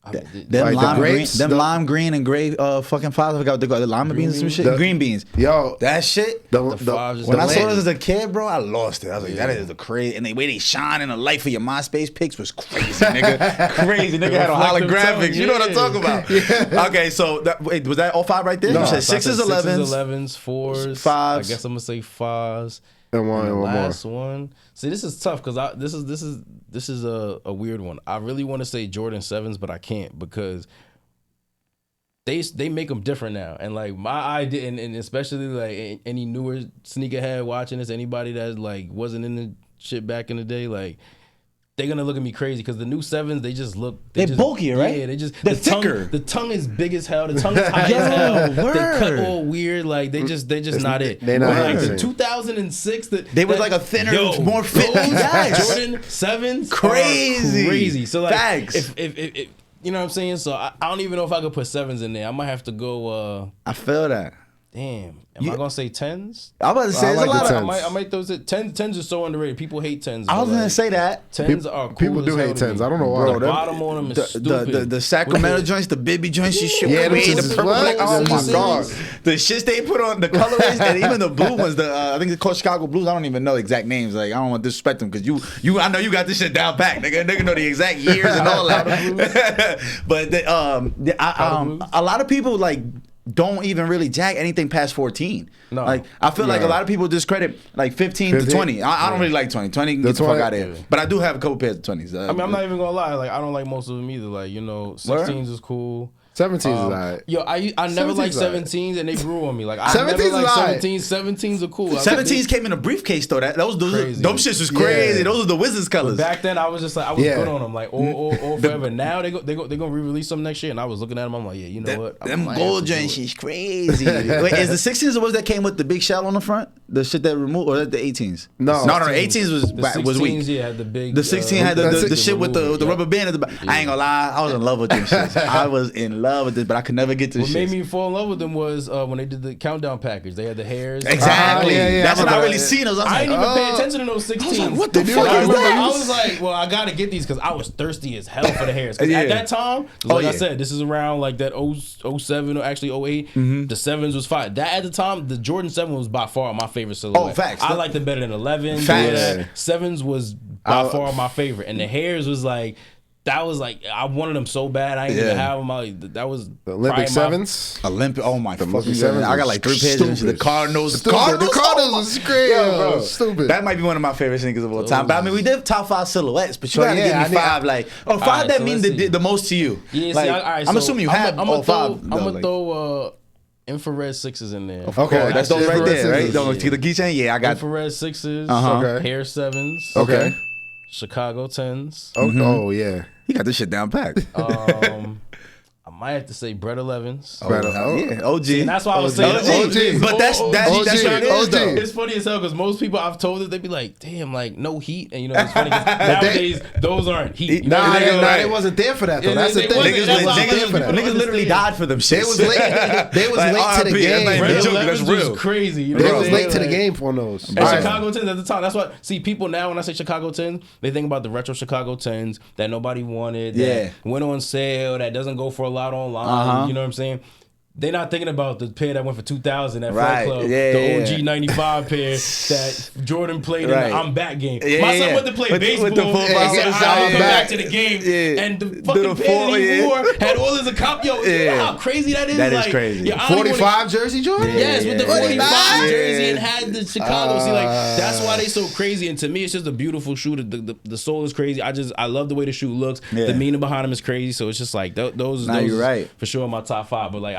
Them lime green and gray fucking 5s. I forgot what they call the lima beans and some shit. Green beans. Yo, that shit. The 5s when I saw this as a kid, bro, I lost it. I was like, that is the crazy. And the way they shine in the light for your MySpace pics was crazy, nigga. Crazy, nigga had on holographics. You know what I'm talking about? Yeah. Okay, so wait, was that all 5 right there? No, you said 6s, 11s, 4s, 5s. I guess I'm gonna say 5s. And the one last more. one. See, this is tough because this is a weird one. I really want to say Jordan 7s, but I can't because they make them different now. And like my idea, and especially like any newer sneakerhead watching this, anybody that like wasn't in the shit back in the day, like they're gonna look at me crazy because the new 7s they just look they're bulkier, right? Yeah, they're thicker. The tongue is big as hell. The tongue is high as hell. Word. They cut all weird. Like they just not it. They're not like it. the 2006. They was like a thinner, more fit. Yes. Jordan 7s, crazy. So like, facts. If you know what I'm saying. So I don't even know if I could put 7s in there. I might have to go. I feel that. Damn, am I gonna say 10s? I was about to say I like a lot the of. 10s. I might throw it. 10s are so underrated. People hate 10s. I was but, gonna like, say that. 10s are cool. People do hate 10s. I don't know why. The bottom on them is stupid. The Sacramento joints, the Bibby joints, you shit. Yeah, the purple. what? Oh my What? god, the shits they put on the colorways and even the blue ones. I think it's called Chicago Blues. I don't even know the exact names. Like I don't want to disrespect them because I know you got this shit down pat. Nigga know the exact years and all that. But a lot of people like don't even really jack anything past 14. No. Like I feel like a lot of people discredit like 15 to 20. I don't really like 20. 20 can get the fuck out of here. Yeah. But I do have a couple pairs of 20s. I mean, I'm not even gonna lie. Like I don't like most of them either. Like 16s is cool. 17s is alright. Yo, I never liked 17s, and they grew on me. Like I never 17s liked is 17s. 17s are cool. 17s came in a briefcase though. Those Crazy. them shits was crazy. Yeah. Those are the Wizards colors. Back then, I was just like, I was good on them, like all forever. Now they gonna re-release them next year, and I was looking at them. I'm like, yeah, you know what? Them gold joints is crazy. Wait, is the 16s the ones that came with the big shell on the front? The shit that removed, or the 18s? No, 18s was weak. Yeah, had the big. The 16 had the shit with the rubber band at the back. I ain't gonna lie, I was in love with them shits. I was in love with this, but I could never get to What shit. made me fall in love with them was when they did the countdown package. They had the hairs. Exactly. That's when I really that. seen those. I didn't even pay attention to those 16s. What the They fuck do is like that? I was like, well, I gotta get these because I was thirsty as hell for the hairs. 'Cause Yeah. at that time, I said, this is around like that 07 or actually 08. The 7s was fine. That at the time, the Jordan 7 was by far my favorite silhouette. Oh, facts. I liked it better than 11. Facts. 7s was by far my favorite, and the hairs was like. That was like I wanted them so bad. I didn't even have them. That was The Olympic 7s. Olympic. Oh my fucking Olympic god! 7s I got like 3 pairs of them shit. The Cardinals. The Cardinals is crazy, bro. Stupid. That might be one of my favorite sneakers of all time. But I mean, we did top 5 silhouettes, but you gotta give me 5. Like, 5 right, that so mean let's see. the most to you. Yeah, like, see, all right, I'm so assuming you have all 5. I'm gonna throw infrared 6s in there. Okay, That's those right there, right? Yeah. The keychain. Yeah, I got. Infrared 6s. Okay. Hair 7s. Okay. Chicago 10s. Oh yeah. He got this shit down packed. I might have to say Bread 11s. Yeah, OG. And that's why I was saying OG. But that's what it is, OG. though. It's funny as hell because most people I've told it, they be like, damn, like no heat. And you know, it's funny 'cause nowadays those aren't heat. You know what I'm saying? They wasn't there for that though. Yeah, That's the they thing. wasn't. That's why Niggas literally died for them shit. They was late. They was Like, late to the RIP, game. that's Bread not even a joke, 11s that's real. was crazy. You know They what was I'm late saying? to the Like, game for those. And Chicago 10s at the time. That's what people now when I say Chicago 10s, they think about the retro Chicago 10s that nobody wanted, that went on sale, that doesn't go for a lot online. You know what I'm saying? They're not thinking about the pair that went for 2,000 at Flight Club, the OG 95 pair that Jordan played in the I'm Back game. My son went to play baseball. With the and said, I'll come back to the game. And the fucking pair he wore had all his account. Yo, you know how crazy that is? That is like, crazy. Yo, I don't even 45 jersey Jordan? Yes, with the 45 jersey and Yeah. had the Chicago. See, like that's why they so crazy. And to me, it's just a beautiful shoe. The sole is crazy. I love the way the shoe looks. The meaning behind them is crazy. So it's just like those. You're right. For sure in my top 5. But like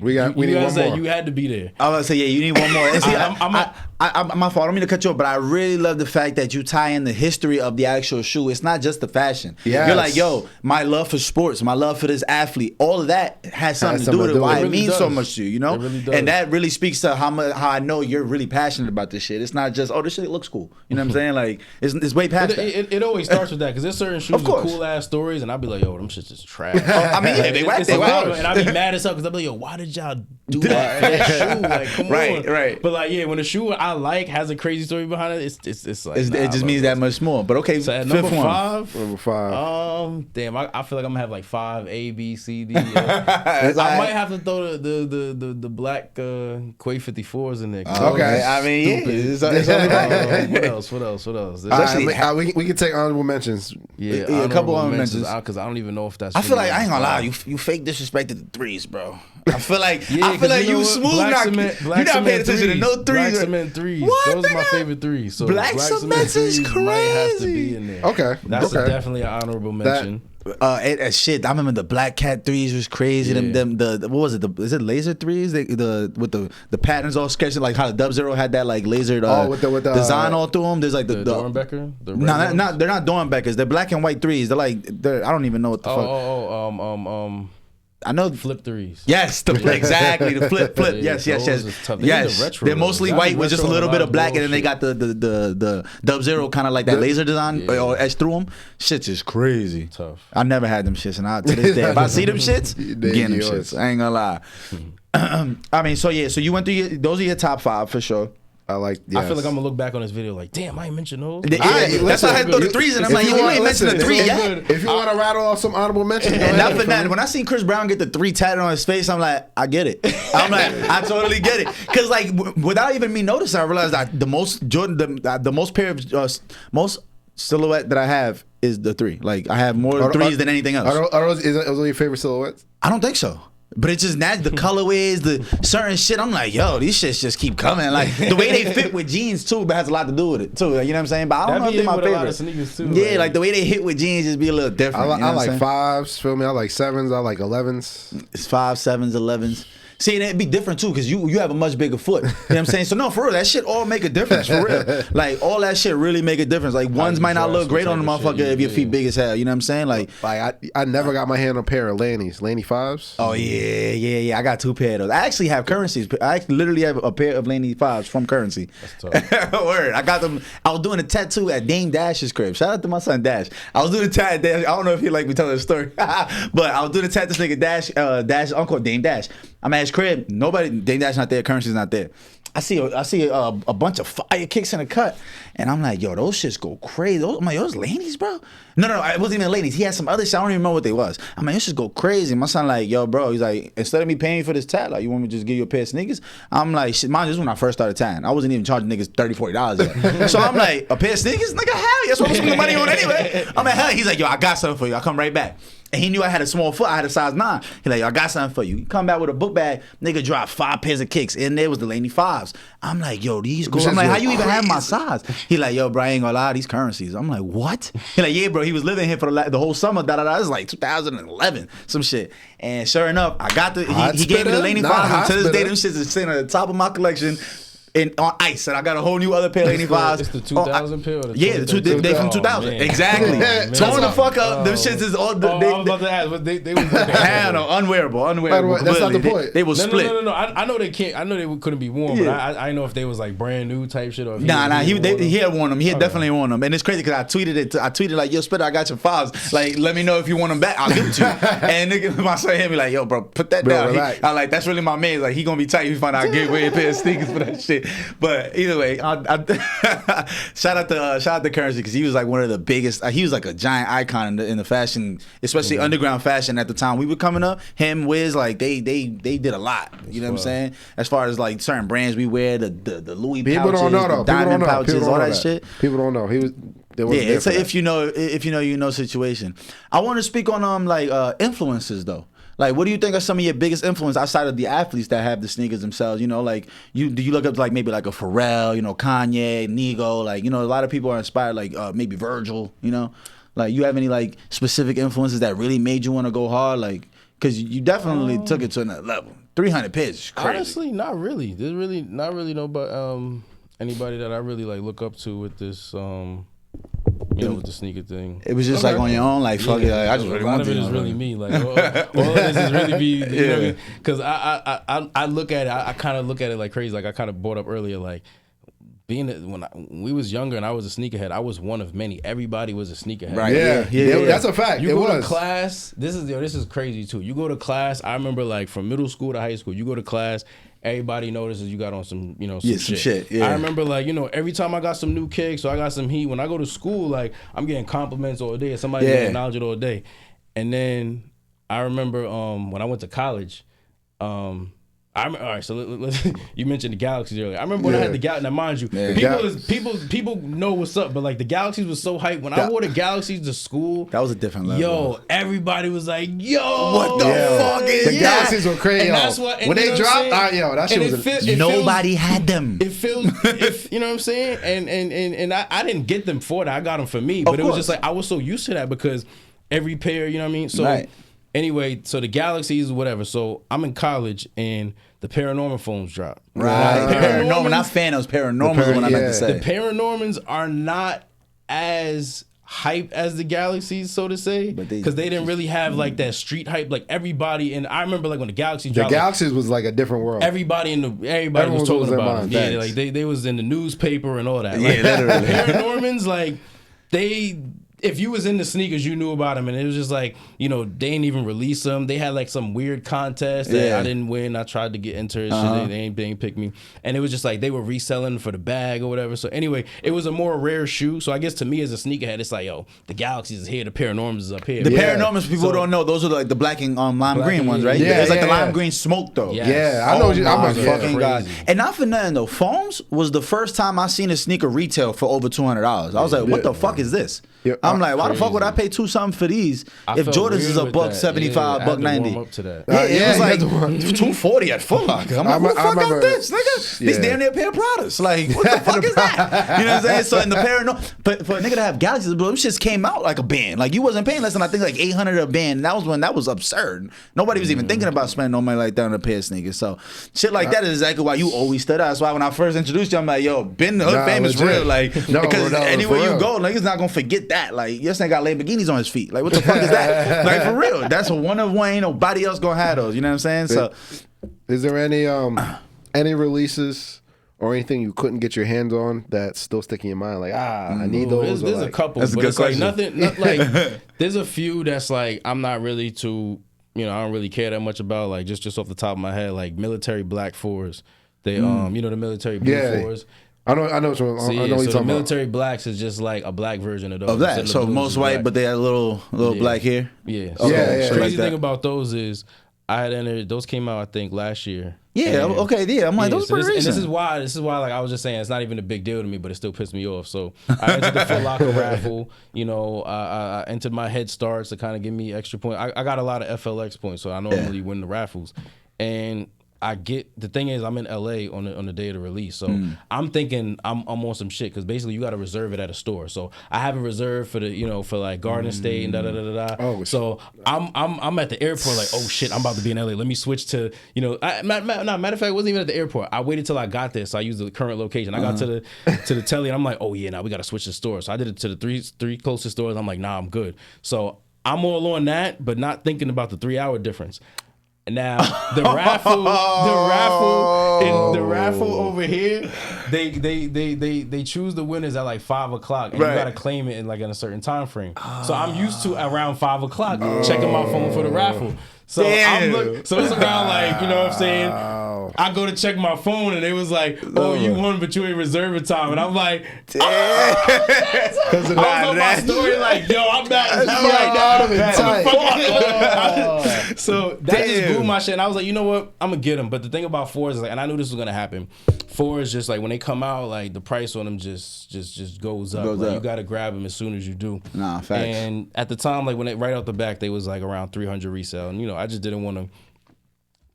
We need one more. You had to be there. I was gonna say, yeah, you need one more. And see, my fault. I don't mean to cut you off, but I really love the fact that you tie in the history of the actual shoe. It's not just the fashion. Yes. You're like, yo, my love for sports, my love for this athlete, all of that has something to do with why it really means so does. much to you, you know? It really does. And that really speaks to how I know you're really passionate about this shit. It's not just, oh, this shit looks cool. You know what I'm saying? Like, it's way past that. It always starts with that because there's certain shoes with cool ass stories, and I'll be like, yo, them shits just trash. I mean, yeah, they whack, they whack. And I'll be mad as hell because I'll be like, yo, why did y'all do that for that shoe? Like, come on. Right. But like, yeah, when a shoe I like has a crazy story behind it, it's like It just means that much more. But okay, so at fifth number one. 5. Number 5. Damn, I feel like I'm gonna have like 5 A, B, C, D. I might have to throw the black Quay 54s in there. Okay. I mean, yeah. What else? We can take honorable mentions. Yeah, a couple honorable mentions. because I don't even know if that's. I feel like I ain't gonna lie, you fake disrespected the threes, bro. I feel like you know smooth Black now. Cement, You're not paying attention to no threes. Black Cement 3s. What, Those are my nigga? favorite 3s. So Black Cement is 3s might have to crazy. be in there. Okay. That's definitely an honorable mention. Shit, I remember the Black Cat 3s was crazy. Yeah. Them what was it? Is it laser 3s? With the patterns all sketched, like how the Dub Zero had that like lasered with the design all through them. There's like the Dornbecker? No, they're not Dornbeckers. They're black and white 3s. I don't even know what the fuck. I know Flip 3s. Yes, exactly the flip. Yeah, Yes. those is tough. They Yes, the retro, they're mostly though. white with just a Retro little and bit a of black, and then they bullshit. got the Dub Zero kind of like that laser design or etched through them. Shit's just crazy. Tough. I never had them shits, and to this day, if I see them shits, They getting them yours. shits. I ain't gonna lie. I mean, so you went through those are your top 5 for sure. I like. I feel like I'm gonna look back on this video like, damn, I ain't mentioned those. That's why I had to throw the 3s, and I'm like, you ain't mentioned the 3 yet. If you want to rattle off some honorable mentions, go And ahead. not for that. When I seen Chris Brown get the 3 tatted on his face, I'm like, I get it. I'm like, I totally get it. Cause like without even me noticing, I realized that the most Jordan, the most pair of most silhouette that I have is the 3. Like I have more 3s than anything else. Are those your favorite silhouettes? I don't think so. But it's just the colorways, the certain shit. I'm like, yo, these shits just keep coming. Like the way they fit with jeans too, but has a lot to do with it too. Like, you know what I'm saying? But I don't know if they're my favorite. A lot of sneakers too, yeah, like the way they hit with jeans just be a little different. I like 5s. Feel me? I like 7s. I like 11s. It's 5s, 7s, 11s. See, and it'd be different too, because you have a much bigger foot. You know what I'm saying? So no, for real, that shit all make a difference, for real. Like all that shit really make a difference. Like ones might not look great on the motherfucker if your feet big as hell. You know what I'm saying? Like I never got my hand on a pair of Laney 5s. Oh yeah. I got 2 pair of those. I actually have Currencies. I actually literally have a pair of Laney 5s from Currency. That's tough. Word. I got them. I was doing a tattoo at Dame Dash's crib. Shout out to my son Dash. I was doing a tattoo. I don't know if he like me telling the story, but I was doing a tattoo. This nigga Dash uncle Dame Dash. I'm at his crib. Dame Dash not there. Currency's not there. I see a bunch of fire kicks in the cut, and I'm like, yo, those shits go crazy. I'm like, yo, those Laney's, bro. No, it wasn't even Laney's. He had some other shit. I don't even know what they was. I'm like, those shits go crazy. My son like, yo, bro. He's like, instead of me paying for this tat, like, you want me to just give you a pair of sneakers? I'm like, shit, mind, this is when I first started tatting. I wasn't even charging niggas $30, $40 yet. So I'm like, a pair of sneakers? Nigga, hell yeah. That's what I'm spending the money on anyway. I'm like, hell. He's like, yo, I got something for you. I'll come right back. And he knew I had a small foot. I had a size 9. He like, yo, I got something for you. He come back with a book bag. Nigga dropped 5 pairs of kicks. And there was the Laney 5s. I'm like, yo, these go. I'm like, how you even have my size? He like, yo, bro, I ain't gonna lie, these Currencies. I'm like, what? He like, yeah, bro. He was living here for the whole summer. This is like 2011, some shit. And sure enough, I got he gave me the Laney 5s. And to this day, them shits is sitting at the top of my collection. On ice, and I got a whole new other pair of Laney 5s. It's the 2000 pair? Yeah, they from 2000. Exactly. Tone the fuck up. Them shits is all. I was about to ask, but they was unwearable. That's not the point. They will split. No. I know they can't. I know they couldn't be worn, but I know if they was like brand new type shit or. If Nah. He had worn them. He had definitely worn them, and it's crazy because I tweeted it. I tweeted like, yo, Spitter, I got your 5s. Like, let me know if you want them back. I'll give it to you. And nigga, my son hit me like, yo, bro, put that down. I like, that's really my man. Like, he gonna be tight. He find out I gave away a pair of sneakers for that shit. But either way, shout out to Currency, because he was like one of the biggest. He was like a giant icon in the fashion, especially underground fashion at the time we were coming up. Him, Wiz, like they did a lot. You know what I'm saying? As far as like certain brands we wear, the Louis people pouches, don't know, the diamond pouches, all that shit. People don't know. It's a if you know situation. I want to speak on influences though. Like, what do you think are some of your biggest influence outside of the athletes that have the sneakers themselves? You know, like, do you look up to like maybe like a Pharrell, you know, Kanye, Nigo, like, you know, a lot of people are inspired, like maybe Virgil, you know? Like, you have any like specific influences that really made you want to go hard? Like, because you definitely took it to another level. 300 pairs is crazy. Honestly, not really. There's really not really anybody that I really like look up to with this with the sneaker thing. It was just like on your own, like fuck it. Like, I just really want to. A lot of it is really me. Like all of this is really me. You know, because I look at it. I kind of look at it like crazy. Like I kind of brought up earlier, like when we was younger and I was a sneakerhead. I was one of many. Everybody was a sneakerhead. Right. Yeah. That's a fact. You go to class. This is crazy too. You go to class. I remember like from middle school to high school. You go to class. Everybody notices you got on some, some shit. Yeah. I remember like, every time I got some new kicks or I got some heat, when I go to school, like I'm getting compliments all day. Somebody acknowledge it all day. And then I remember when I went to college, all right, so you mentioned the Galaxies earlier. I remember when I had the Galaxies. Now, mind you, people know what's up, but like the Galaxies was so hyped. When I wore the Galaxies to school, that was a different level. Yo, everybody was like, "Yo, what the fuck is the Galaxies were crazy?" And that's what when they dropped. That shit was nobody had them. It feels, you know what I'm saying? And I didn't get them for that. I got them for me, but it was just like I was so used to that because every pair, you know what I mean? So. Anyway, so the Galaxies, whatever. So I'm in college and the Paranormal phones drop. Right. Paranormal, not fan of Paranormal is what I meant to say. The Paranormals are not as hype as the Galaxies, so to say, because they didn't really have like that street hype. Like everybody, and I remember like when the Galaxies dropped, the Galaxies was like a different world. Everybody was talking about them. Yeah, like they was in the newspaper and all that. Like, literally. Paranormals, like if you was in the sneakers, you knew about them, and it was just like, they didn't even release them. They had like some weird contest that I didn't win. I tried to get into it. Shit, they ain't pick me. And it was just like they were reselling for the bag or whatever. So anyway, it was a more rare shoe. So I guess to me as a sneakerhead, it's like, yo, the Galaxies is here, the Paranormals is up here. The Paranormals, people don't know, those are like the black and lime green ones, right? Yeah, it's like the lime green smoke though. Yes. Yeah, I know. I'm fucking god. And not for nothing though, Foams was the first time I seen a sneaker retail for over $200. I was like, what the fuck is this? Yeah. I I'm like, why the fuck would I pay $2 for these if Jordans is a $175, $190? It was like $240 at Foot Locker. I'm like, who the fuck got this, nigga? These damn near pair of products. Like, what the fuck is that? You know what I'm saying? So in the but for a nigga to have Galaxies, them shits came out like a band. Like you wasn't paying less than I think like $800 a band. And that was when that was absurd. Nobody was even thinking about spending no money like that on a pair of sneakers. So shit like that is exactly why you always stood out. That's why when I first introduced you, I'm like, yo, Ben the Hood fame is real. Like because anywhere you go, niggas not gonna forget that. Like this nigga got Lamborghinis on his feet. Like what the fuck is that? Like for real. That's a one of one. Ain't nobody else gonna have those. You know what I'm saying? So is there any releases or anything you couldn't get your hands on that's still sticking in your mind? Like, I need those. There's a couple, but it's like nothing. Like, there's a few that's like I'm not really too. I don't really care that much about. Like just off the top of my head, like military black fours. They the military blue fours. I know. I know what you're talking about. Military blacks is just like a black version of those. Of that. So most white, black. But they had a little black hair. Yeah. Okay. The crazy thing about those is I had entered. Those came out I think last year. Yeah. Okay. Yeah. I'm like those. So this is why. Like I was just saying, it's not even a big deal to me, but it still pissed me off. So I entered the Foot Locker raffle. I entered my head starts to kind of give me extra points. I got a lot of FLX points, so I normally win the raffles, and. The thing is, I'm in LA on the day of the release, so I'm thinking I'm on some shit because basically you got to reserve it at a store. So I have it reserved for for like Garden State and da da da da da. Oh, so I'm at the airport like, oh shit, I'm about to be in LA. Let me switch to matter of fact, it wasn't even at the airport. I waited till I got there, so I used the current location. I got to the telly and I'm like, oh yeah, now we got to switch the store. So I did it to the three closest stores. I'm like, nah, I'm good. So I'm all on that, but not thinking about the 3-hour difference. Now the raffle over here, they choose the winners at like 5 o'clock, and you gotta claim it in a certain time frame. So I'm used to around 5 o'clock checking my phone for the raffle. So so it's around like, you know what I'm saying? I go to check my phone and it was like, oh, you won, but you ain't reserving time. And I'm like, I was on my story like, yo, I'm back right now. So that just blew my shit. And I was like, you know what? I'm going to get them. But the thing about fours is like, and I knew this was going to happen. Fours just like when they come out, like the price on them just goes up. You got to grab them as soon as you do. Nah, facts. And at the time, like when right out the back, they was like around 300 resale. And I just didn't want to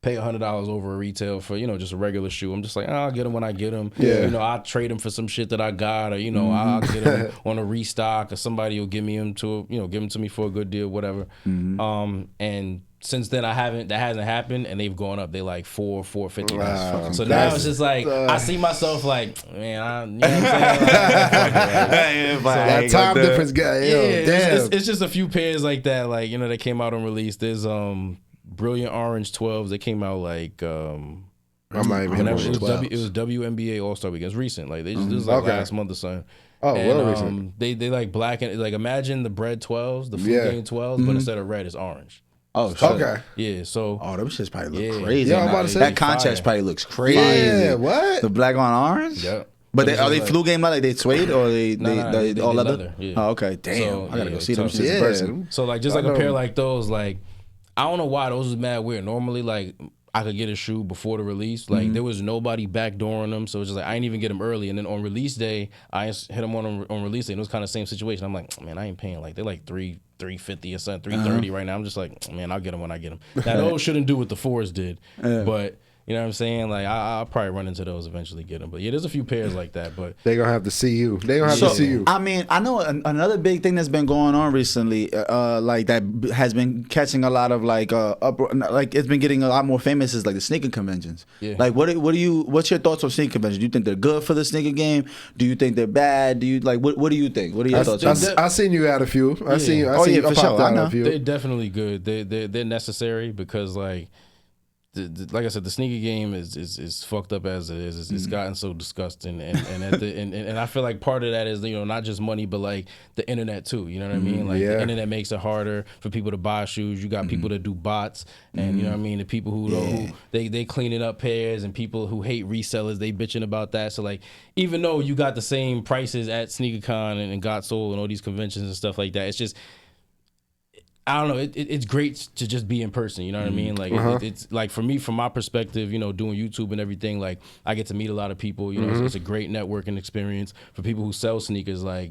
pay $100 over a retail for just a regular shoe. I'm just like, I'll get them when I get them. Yeah. I'll trade them for some shit that I got, or I'll get them on a restock, or somebody will give me them to give them to me for a good deal, whatever. And since then that hasn't happened, and they've gone up. They like $450. Wow, so now it's just like I see myself like, man, you know what I'm saying? That time difference guy. It's just a few pairs like that, like that came out on release. There's Brilliant Orange 12s. They came out like I'm not even it was WNBA All-Star Weekend. It's recent. Like this was like last month or something. Oh, well recent. They like black and like imagine the bread 12s, the food game 12s, but instead of red, it's orange. Oh, shit. Okay. Yeah, so them shits probably look crazy. Yeah, I'm about to say that contrast probably looks crazy. Yeah, what? The black on orange? Yeah. But are they flu game like they suede or they all leather? Yeah. Oh, okay. Damn. So, I gotta go see them shits in person. So like just like a pair like those, like I don't know why those was mad weird. Normally like I could get a shoe before the release. Like there was nobody backdooring them, so it's just like I didn't even get them early. And then on release day, I hit them on release day, and it was kind of the same situation. I'm like, man, I ain't paying like they're like $350 or something, $330 right now. I'm just like, man, I'll get them when I get them. Now those shouldn't do what the fours did, but. You know what I'm saying? Like I'll probably run into those eventually, get them. But yeah, there's a few pairs like that. But they're gonna have to see you. I mean, I know another big thing that's been going on recently, like that has been catching a lot of like it's been getting a lot more famous is like the sneaker conventions. Yeah. Like what's your thoughts on sneaker conventions? Do you think they're good for the sneaker game? Do you think they're bad? Do you like what do you think? What are your thoughts? I seen you at a few. I seen you. For sure. I know. They're definitely good. They're necessary because like. Like I said, the sneaker game is fucked up as it is. It's gotten so disgusting, and I feel like part of that is not just money, but like the internet too. You know what I mean? Like the internet makes it harder for people to buy shoes. You got people that do bots, and you know what I mean. The people who they cleaning up pairs, and people who hate resellers, they bitching about that. So like, even though you got the same prices at SneakerCon and Got Soul and all these conventions and stuff like that, it's just. I don't know. It's great to just be in person. You know what I mean? Like it's like for me, from my perspective, doing YouTube and everything. Like I get to meet a lot of people. It's a great networking experience for people who sell sneakers. Like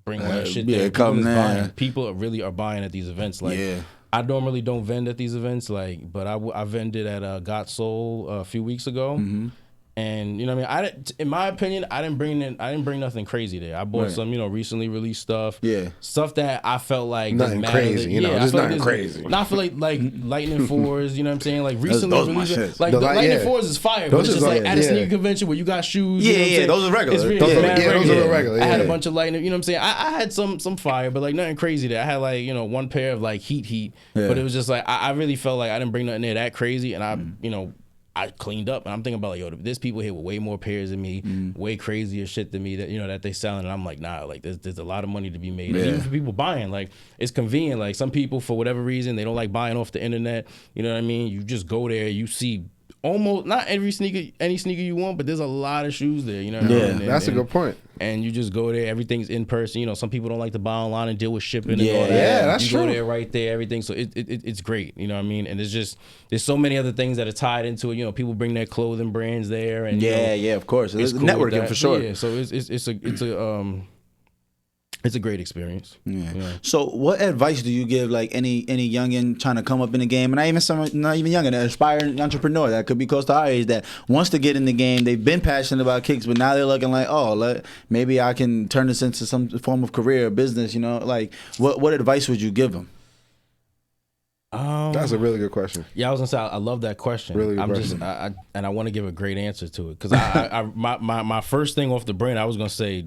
bring that shit yeah, there. People really are buying at these events. Like, yeah. I normally don't vend at these events, like, but I vended at Got Soul a few weeks ago. Mm-hmm. And you know what I mean? In my opinion, I didn't bring nothing crazy there. I bought some, recently released stuff. Yeah. Stuff that I felt like nothing crazy, just nothing crazy. Not for like Lightning 4s, you know what I'm saying? Like recently released, like the Lightning 4s is fire. But it's just like at a sneaker convention where you got shoes. Those are regular. Those are regular. I had a bunch of Lightning, you know what I'm saying? I had some fire, but like nothing crazy there. I had like, one pair of like heat. But it was just like I really felt like I didn't bring nothing there that crazy, and I cleaned up, and I'm thinking about like, yo, there's people here with way more pairs than me, way crazier shit than me that that they selling, and I'm like, nah, like there's a lot of money to be made, and even for people buying, like it's convenient. Like some people for whatever reason they don't like buying off the internet. You know what I mean? You just go there, you see almost not any sneaker you want, but there's a lot of shoes there. You know what I mean? That's a good point. And you just go there, everything's in person. Some people don't like to buy online and deal with shipping and all that. Yeah, that's true. You go there right there, everything. So it's great. You know what I mean? And there's so many other things that are tied into it. People bring their clothing brands there, and of course. It's cool networking for sure. Yeah, so it's a great experience. Yeah. So, what advice do you give like any youngin trying to come up in the game, and not even youngin, an aspiring entrepreneur that could be close to our age that wants to get in the game? They've been passionate about kicks, but now they're looking like, maybe I can turn this into some form of career or business. Like what advice would you give them? That's a really good question. Yeah, I was gonna say I love that question. Really good question. And I want to give a great answer to it because my first thing off the brain I was gonna say.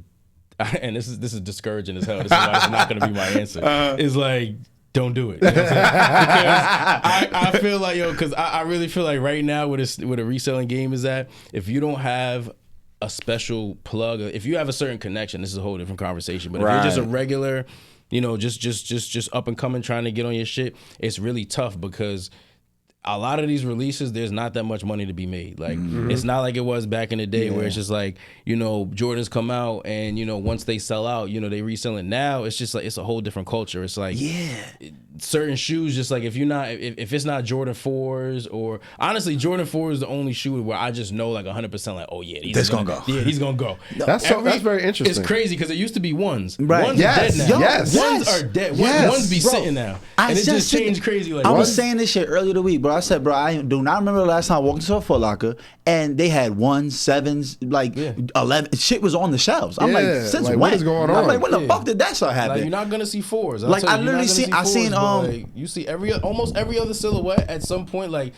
And this is discouraging as hell. This is why it's not going to be my answer. Is like, don't do it. You know what I'm saying? Because I feel like, because I really feel like right now where a reselling game is at, if you don't have a special plug, if you have a certain connection, this is a whole different conversation. But if you're just a regular, just up and coming, trying to get on your shit, it's really tough because a lot of these releases, there's not that much money to be made. Like, it's not like it was back in the day where it's just like, Jordans come out and, once they sell out, they resell it. Now it's just like, it's a whole different culture. It's like, certain shoes, just like if it's not Jordan 4s, or honestly, Jordan 4 is the only shoe where I just know like 100% like, oh yeah, he's gonna go. Yeah, he's gonna go. That's very interesting. It's crazy because it used to be ones. Right. Ones are dead now. Ones are dead. Ones be sitting now. And it just changed crazy. Like, I was saying this shit earlier the week, bro. I said, bro, I do not remember the last time I walked into a Foot Locker and they had 1s, 7s, like 11. Shit was on the shelves. I'm like, since when? What is going on? I'm like, when the fuck did that start happening? Like, you're not gonna see 4s. Like I literally seen like, you see almost every other silhouette at some point. Like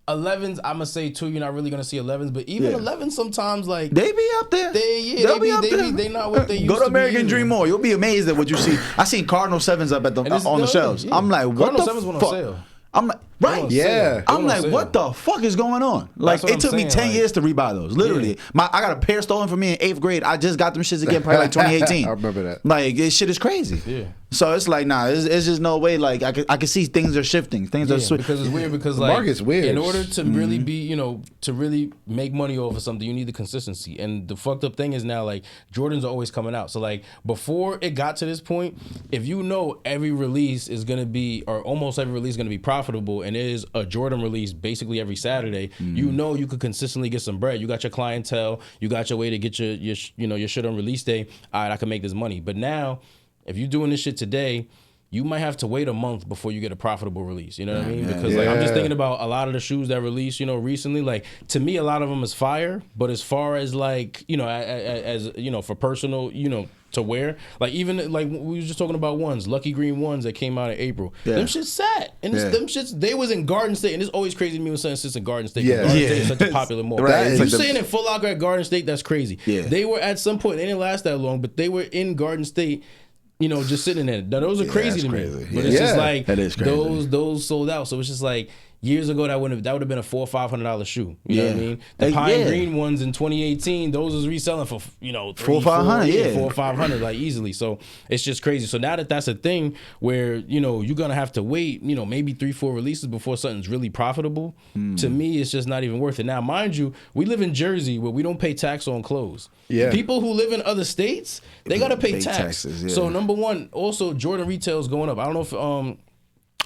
11s, I'm gonna say too. You're not really gonna see 11s, but even 11s sometimes like they be up there. They not what they used to be. Go to American Dream Mall. You'll be amazed at what you see. I seen Cardinal 7s up at on the shelves. Yeah. I'm like, what Cardinal the 7s went fuck? on sale. I'm like, right? Yeah. I'm like, what the fuck is going on? Like, it took me 10 years to rebuy those. Literally, I got a pair stolen from me in 8th grade. I just got them shits again, probably like 2018. I remember that. Like, this shit is crazy. Yeah. So it's like, nah, it's just no way. Like, I can see things are shifting. Things are switching. Because it's weird. Because the like, market's weird. In order to really be, to really make money off of something, you need the consistency. And the fucked up thing is now, like, Jordans are always coming out. So like, before it got to this point, if every release is gonna be, or almost every release is gonna be profitable, and it is a Jordan release basically every Saturday, you could consistently get some bread. You got your clientele, you got your way to get your shit on release day. All right, I can make this money. But now, if you're doing this shit today, you might have to wait a month before you get a profitable release. You know what I mean? Because like, I'm just thinking about a lot of the shoes that released, recently. Like, to me, a lot of them is fire. But as far as like, as for personal, to wear, like even like we were just talking about ones, Lucky Green ones that came out in April. Them shits sat, and them shits, they was in Garden State, and it's always crazy to me when something sits in Garden State. Garden State is such a popular mall. Right. You saying in Foot Locker at Garden State, that's crazy. They were at some point, they didn't last that long, but they were in Garden State. Just sitting there. Now, those are crazy to me. But it's just like, that is crazy. Those sold out. So it's just like, years ago that would have been a $400 or $500 shoe. You know what I mean? The pine green ones in 2018, those was reselling for $400 or $500, $400 or $500 like easily. So it's just crazy. So now that's a thing where you're gonna have to wait maybe 3-4 releases before something's really profitable. To me, it's just not even worth it. Now, mind you, we live in Jersey where we don't pay tax on clothes. People who live in other states, they gotta pay taxes. So number one, also Jordan retail is going up. I don't know if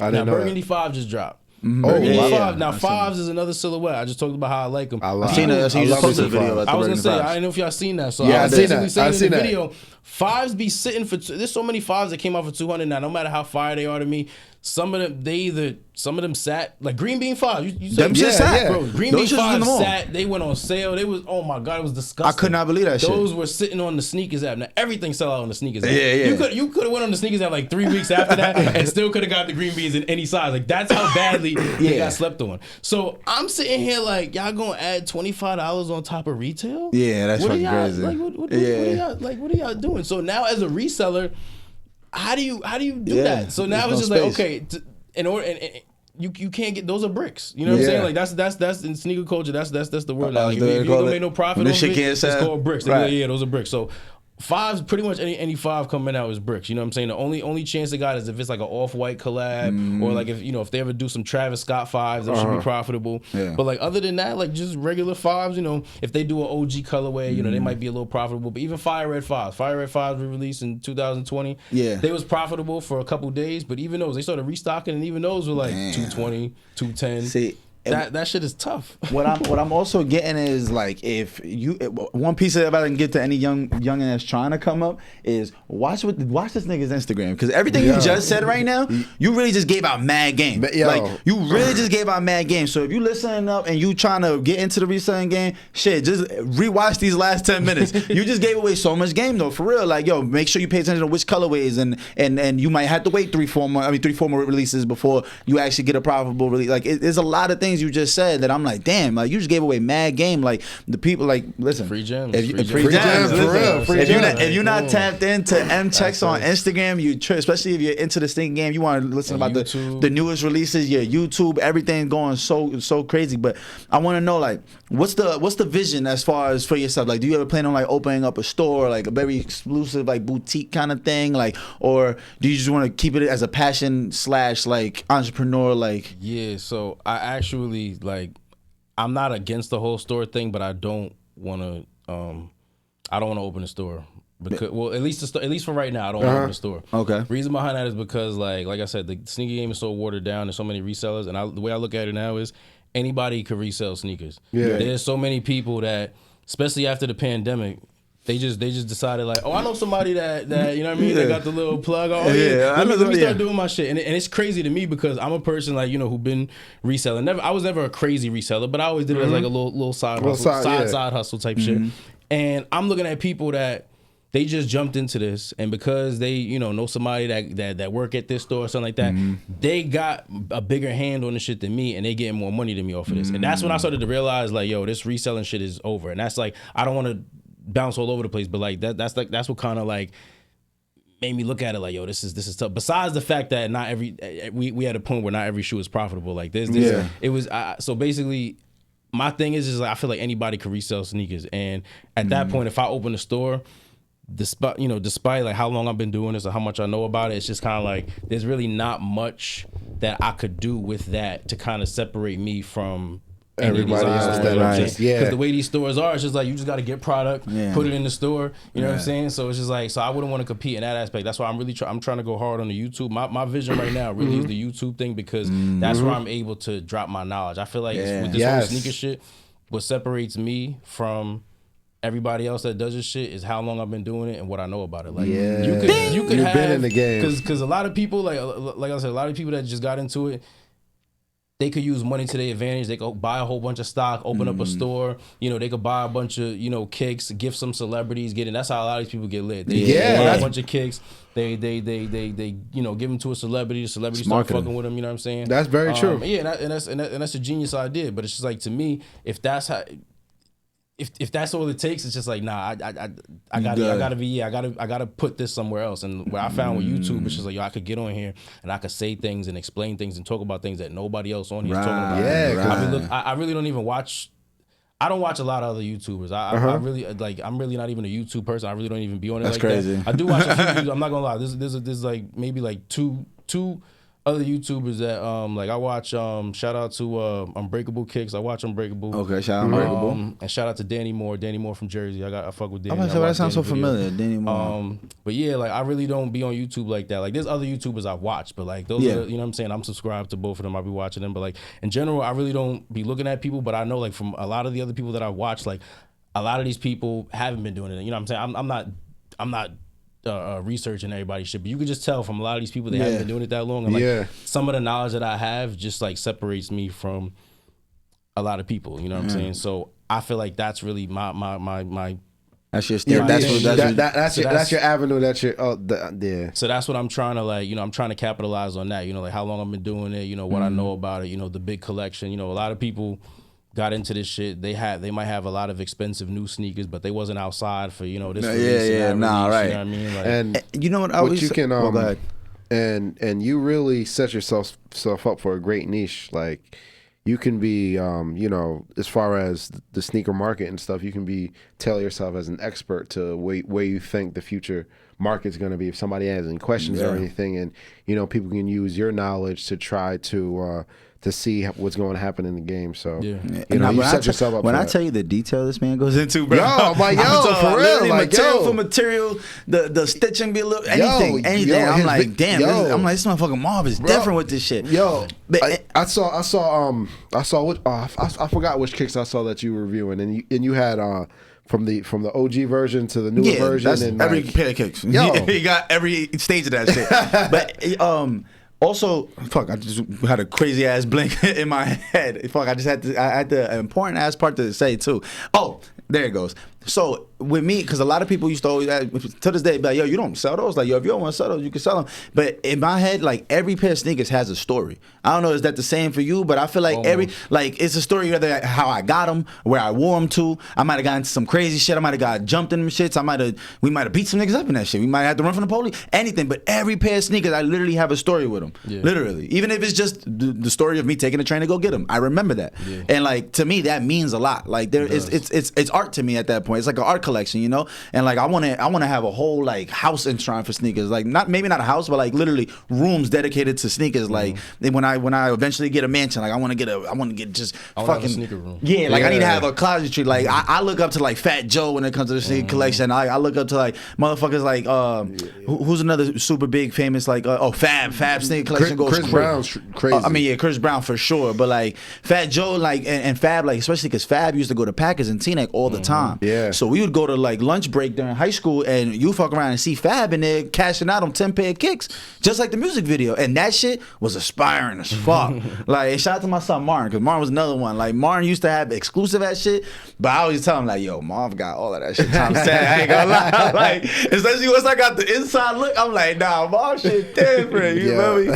I didn't know Burgundy 5 just dropped. Burgundy wow. five. Now fives is another silhouette. I just talked about how I like them. I seen you just posted a video about the I was gonna Burgundy say fives. I didn't know if y'all seen that. So Yeah, I was I seen basically that. saying I in seen the that. video, fives be sitting for. There's so many fives that came out for 200 now. No matter how fire they are to me, some of them sat like green bean fives. You Them shit sat. bro. Green Those bean shits was in the fives mall. sat. They went on sale. They was oh my god, it was disgusting. I could not believe that shit. Those were sitting on the sneakers app. Now everything sell out on the sneakers app. Yeah. You could have went on the sneakers app like 3 weeks after that and still could have got the green beans in any size. Like that's how badly they got slept on. So I'm sitting here like y'all gonna add $25 on top of retail? Yeah, that's what fucking are y'all, crazy. Like what are y'all doing? So now as a reseller, how do you do that? So now it's just like okay, in order and you can't get those are bricks. You know what I'm saying? Like that's in sneaker culture. That's the word. Like if you ain't gonna make no profit on it, it's called bricks. Right. Yeah, those are bricks. So fives, pretty much any five coming out is bricks. You know what I'm saying? The only chance they got is if it's like an off-white collab or like if they ever do some Travis Scott fives, that should be profitable. Yeah. But like other than that, like just regular fives, if they do an OG colorway, they might be a little profitable. But even Fire Red fives we released in 2020. Yeah, they was profitable for a couple days, but even those they started restocking, and even those were like 220, 210. See. That shit is tough. What I'm also getting is like if you one piece of advice I can get to any young that's trying to come up is watch this nigga's Instagram, because everything you just said right now, you really just gave out mad game. Like you really just gave out mad game. So if you listening up and you trying to get into the reselling game, shit, just rewatch these last 10 minutes. You just gave away so much game though, for real. Like yo, make sure you pay attention to which colorways and you might have to wait 3-4 more releases before you actually get a profitable release. Like there's a lot of things you just said that I'm like, damn, like you just gave away mad game. Like the people, like, listen, free gems, free gems, for real. If you're not tapped into Mchex on Instagram, especially if you're into the sneaker game, you want to listen about the newest releases, your YouTube, everything going so crazy. But I want to know, like, what's the vision as far as for yourself? Like, do you ever plan on like opening up a store, like a very exclusive like boutique kind of thing, like, or do you just want to keep it as a passion / like entrepreneur, like? Yeah, so I actually like, I'm not against the whole store thing, but I don't want to open a store because, well, at least for right now, I don't want to open a store. Okay. Reason behind that is because like I said, the sneaker game is so watered down. There's so many resellers, and the way I look at it now is anybody could resell sneakers. Yeah. There's so many people that, especially after the pandemic, they just decided like, oh, I know somebody that you know what I mean. They got the little plug. Oh yeah, let me start doing my shit. And it's crazy to me because I'm a person like who been reselling. I was never a crazy reseller, but I always did it as like a little side hustle type shit. And I'm looking at people that they just jumped into this, and because they know somebody that work at this store or something like that, they got a bigger hand on the shit than me, and they getting more money than me off of this. And that's when I started to realize like, yo, this reselling shit is over. And that's like, I don't want to bounce all over the place, but like that's what kind of like made me look at it like, yo, this is tough. Besides the fact that not every we had a point where not every shoe is profitable. Like this it was so basically my thing is like I feel like anybody could resell sneakers, and at that point, if I open a store, despite like how long I've been doing this or how much I know about it, it's just kind of like there's really not much that I could do with that to kind of separate me from everybody else. Because the way these stores are, it's just like you just got to get product, put it in the store. You know what I'm saying? So it's just like, so I wouldn't want to compete in that aspect. That's why I'm trying to go hard on the YouTube. My vision right now really is the YouTube thing, because that's where I'm able to drop my knowledge. I feel like with this whole sneaker shit, what separates me from everybody else that does this shit is how long I've been doing it and what I know about it. Like you could have been in the game, because a lot of people like I said, a lot of people that just got into it, they could use money to their advantage. They could buy a whole bunch of stock, open up a store. They could buy a bunch of kicks, gift some celebrities, get in. That's how a lot of these people get lit. They buy a bunch of kicks. They give them to a celebrity. The celebrity start fucking with them. You know what I'm saying? That's very true. Yeah, and that's a genius idea. But it's just like, to me, if that's how. If that's all it takes, it's just like, nah, I gotta put this somewhere else. And what I found with YouTube, it's just like, yo, I could get on here and I could say things and explain things and talk about things that nobody else on here is talking about. Yeah, I really don't even watch. I don't watch a lot of other YouTubers. I really like. I'm really not even a YouTube person. I really don't even be on it. That's like crazy. That. I do watch a few. I'm not gonna lie. There's like maybe like two other YouTubers that like I watch. Shout out to Unbreakable Kicks. I watch Unbreakable. Okay, shout out Unbreakable. And shout out to Danny Moore. Danny Moore from Jersey. I fuck with Danny. That sounds so familiar. Danny Moore. But yeah, like I really don't be on YouTube like that. Like there's other YouTubers I watch, but like those are, you know what I'm saying? I'm subscribed to both of them. I'll be watching them. But like in general, I really don't be looking at people, but I know like from a lot of the other people that I watch, like a lot of these people haven't been doing it. You know what I'm saying? I'm not researching everybody's shit, but you can just tell from a lot of these people they haven't been doing it that long. And like some of the knowledge that I have just like separates me from a lot of people. You know what I'm saying? So I feel like that's really my that's your steer. That's your avenue. That's your So that's what I'm trying to like. You know, I'm trying to capitalize on that. You know, like how long I've been doing it. You know what I know about it. You know, the big collection. You know, a lot of people got into this shit. They might have a lot of expensive new sneakers, but they wasn't outside for this. Right. You know what I mean? Like, and you know what? You can go ahead. And you really set yourself up for a great niche. Like you can be, as far as the sneaker market and stuff, you can tell yourself as an expert to where you think the future market's going to be. If somebody has any questions or anything, and people can use your knowledge to try to see what's going to happen in the game. So you set yourself up. When for I that. tell you the detail this man goes into, bro, I'm like, for real, like material for material, the stitching be a little anything. I'm like, damn, I'm like, this motherfucking Marv is different with this shit. But I forgot which kicks I saw that you were reviewing, and you had from the OG version to the newer version, that's and every pair of kicks. He got every stage of that shit. But also, fuck, I just had a crazy ass blink in my head. Fuck, I had the important ass part to say too. Oh, there it goes. So with me, because a lot of people used to always to this day be like, yo, you don't sell those. Like, yo, if you don't want to sell those, you can sell them. But in my head, like every pair of sneakers has a story. I don't know, is that the same for you? But I feel like it's a story, whether how I got them, where I wore them to. I might have gotten into some crazy shit. I might have got jumped in them shits. We might have beat some niggas up in that shit. We might have to run from the police. Anything. But every pair of sneakers, I literally have a story with them. Yeah. Literally. Even if it's just the story of me taking a train to go get them. I remember that. Yeah. And like to me, that means a lot. Like it's art to me at that point. It's like an art collection, and like I want to have a whole like house enshrined for sneakers, like maybe not a house, but like literally rooms dedicated to sneakers. Like when I eventually get a mansion, like I want to get just fucking sneaker room. Yeah, like I need to have a closet tree. Like I look up to like Fat Joe when it comes to the sneaker collection. I look up to like motherfuckers like who's another super big famous like Fab sneaker collection goes Chris Brown's crazy. Chris Brown for sure, but like Fat Joe like and Fab, like especially because Fab used to go to Packers and Teaneck all the time. Yeah. So we would go to like lunch break during high school, and you fuck around and see Fab in there cashing out on 10 pair of kicks, just like the music video. And that shit was aspiring as fuck. Like, shout out to my son Martin, because Martin was another one. Like, Martin used to have exclusive ass shit, but I always tell him like, yo, Marv got all of that shit. I'm saying, I ain't gonna lie. Like, especially once I got the inside look, I'm like, nah, Marv shit different. You feel me?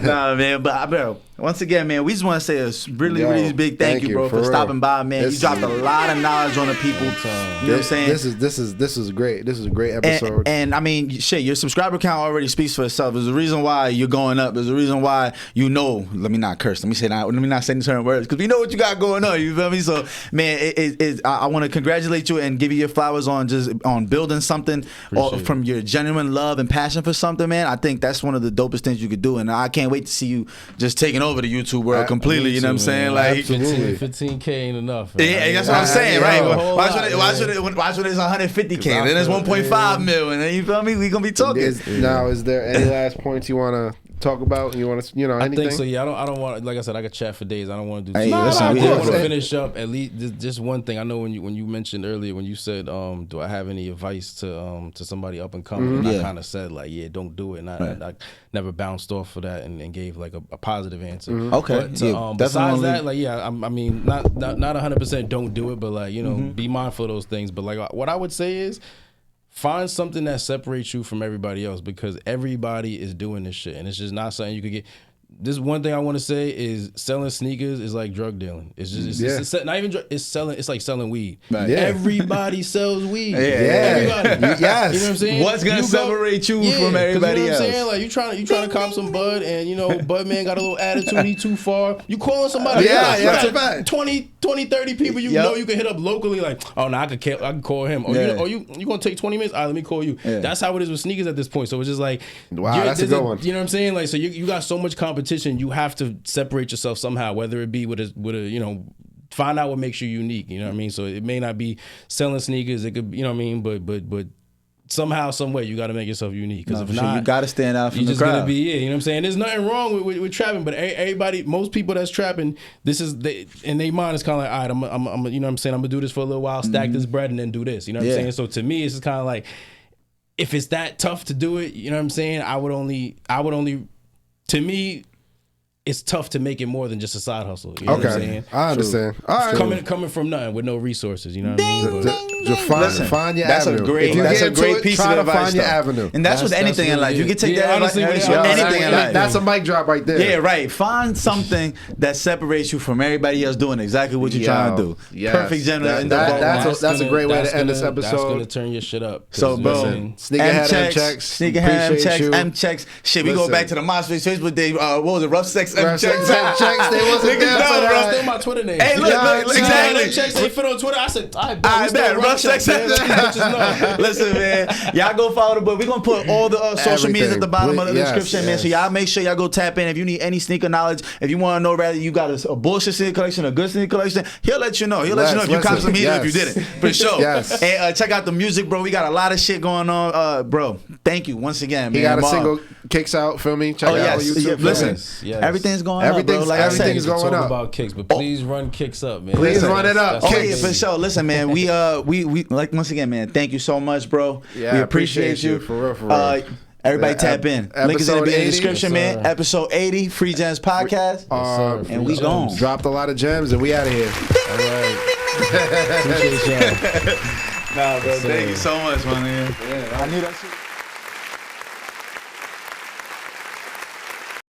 Nah, man, but bro. Once again, man, we just want to say a really big thank you, bro, for stopping by, man. You dropped a lot of knowledge on the people. You know what I'm saying? This is great. This is a great episode. And I mean, shit, your subscriber count already speaks for itself. There's a reason why you're going up. There's a reason why let me not curse. Let me not say certain words, because we know what you got going on. You feel me? So, man, I want to congratulate you and give you your flowers on building something from your genuine love and passion for something, man. I think that's one of the dopest things you could do, and I can't wait to see you just taking over the YouTube world completely. You know what I'm saying? Like, 15K ain't enough. Man. Yeah, that's what I'm saying, right? Watch when it's 150K, then it's 1.5 mil, and then you feel me? We gonna be talking. Now, is there any last points you want to talk about? You want to, anything? I think so. Yeah, I don't want. Like I said, I could chat for days. I don't want to do. Hey, I want to finish up at least just one thing. I know when you mentioned earlier when you said, do I have any advice to somebody up and coming? And I kind of said like, yeah, don't do it. And I never bounced off for that and gave like a positive answer. Okay. But, besides that, like, yeah, I mean, not 100% don't do it, but like, be mindful of those things. But like, what I would say is, find something that separates you from everybody else, because everybody is doing this shit, and it's just not something you could get. This one thing I want to say is selling sneakers is like drug dealing. It's just it's not even it's selling. It's like selling weed. Right. Yeah. Everybody sells weed. Everybody. Yes. You know what I'm saying? What's gonna separate you from everybody else? You know what I'm saying? Like you trying to cop some bud, and Bud man got a little attitude. He too far. You calling somebody? That's a fact. 20, 30 people you know you can hit up locally. Like, oh no, I can call him. Oh, you gonna take 20 minutes? All right, let me call you. Yeah. That's how it is with sneakers at this point. So it's just like, wow, that's a good one. You know what I'm saying? Like, so you got so much competition competition, you have to separate yourself somehow, whether it be with a find out what makes you unique. You know what I mean? So it may not be selling sneakers. It could, you know what I mean? But somehow, some way, you got to make yourself unique. Because if not, you got to stand out from you're the just crowd. gonna be, you know what I'm saying? There's nothing wrong with trapping, but everybody, most people that's trapping, in their mind is kind of like, all right, I'm you know what I'm saying? I'm gonna do this for a little while, stack this bread, and then do this. You know what I'm saying? So to me, it's just kind of like, if it's that tough to do it, you know what I'm saying? I would only, to me, it's tough to make it more than just a side hustle. You know what I'm saying? I understand. All right. Coming from nothing with no resources, you know what I mean? Just find your that's avenue. That's a great piece of advice. Find your avenue. And that's with anything in life. You can take that honestly, advice with anything in life. That's a mic drop right there. Yeah, right. Find something that separates you from everybody else doing exactly what you're trying to do. Yes. Perfect general. That's a great way to end this episode. That's gonna turn your shit up. So, bro, SneakerHead Mchex, Mchex. Shit, we go back to the MySpace, Facebook day. What was it? Rough Sex Mchex. They wasn't there for that. That's still my Twitter name. Hey, look, exactly. Mchex ain't fit on Twitter. I said, I bet Rough Sex Mchex. Listen, man, y'all go follow the book. We're gonna put all the social medias at the bottom of the description, man. So y'all make sure y'all go tap in. If you need any sneaker knowledge, if you want to know rather you got a bullshit sneaker collection, a good sneaker collection, he'll let you know. He'll let you know if you cop some heat, if you didn't, for sure. And check out the music, bro. We got a lot of shit going on, bro. Thank you once again, man. He got a single kicks out. Feel me? Check out on YouTube. Listen, everything's going up, bro. Like everything's going up. About kicks, but please run kicks up, man. Please run it up. Oh yeah, for sure. Listen, man, we like once again, man. Thank you so much, bro. Yeah, we appreciate you. For real. Everybody tap in. Link is in the description, man. Episode 80, Free Gems Podcast. And we gone. Dropped a lot of gems, and we out of here. All right. Appreciate y'all. Nah, bro. Thank you so much, man. Yeah, I knew that shit.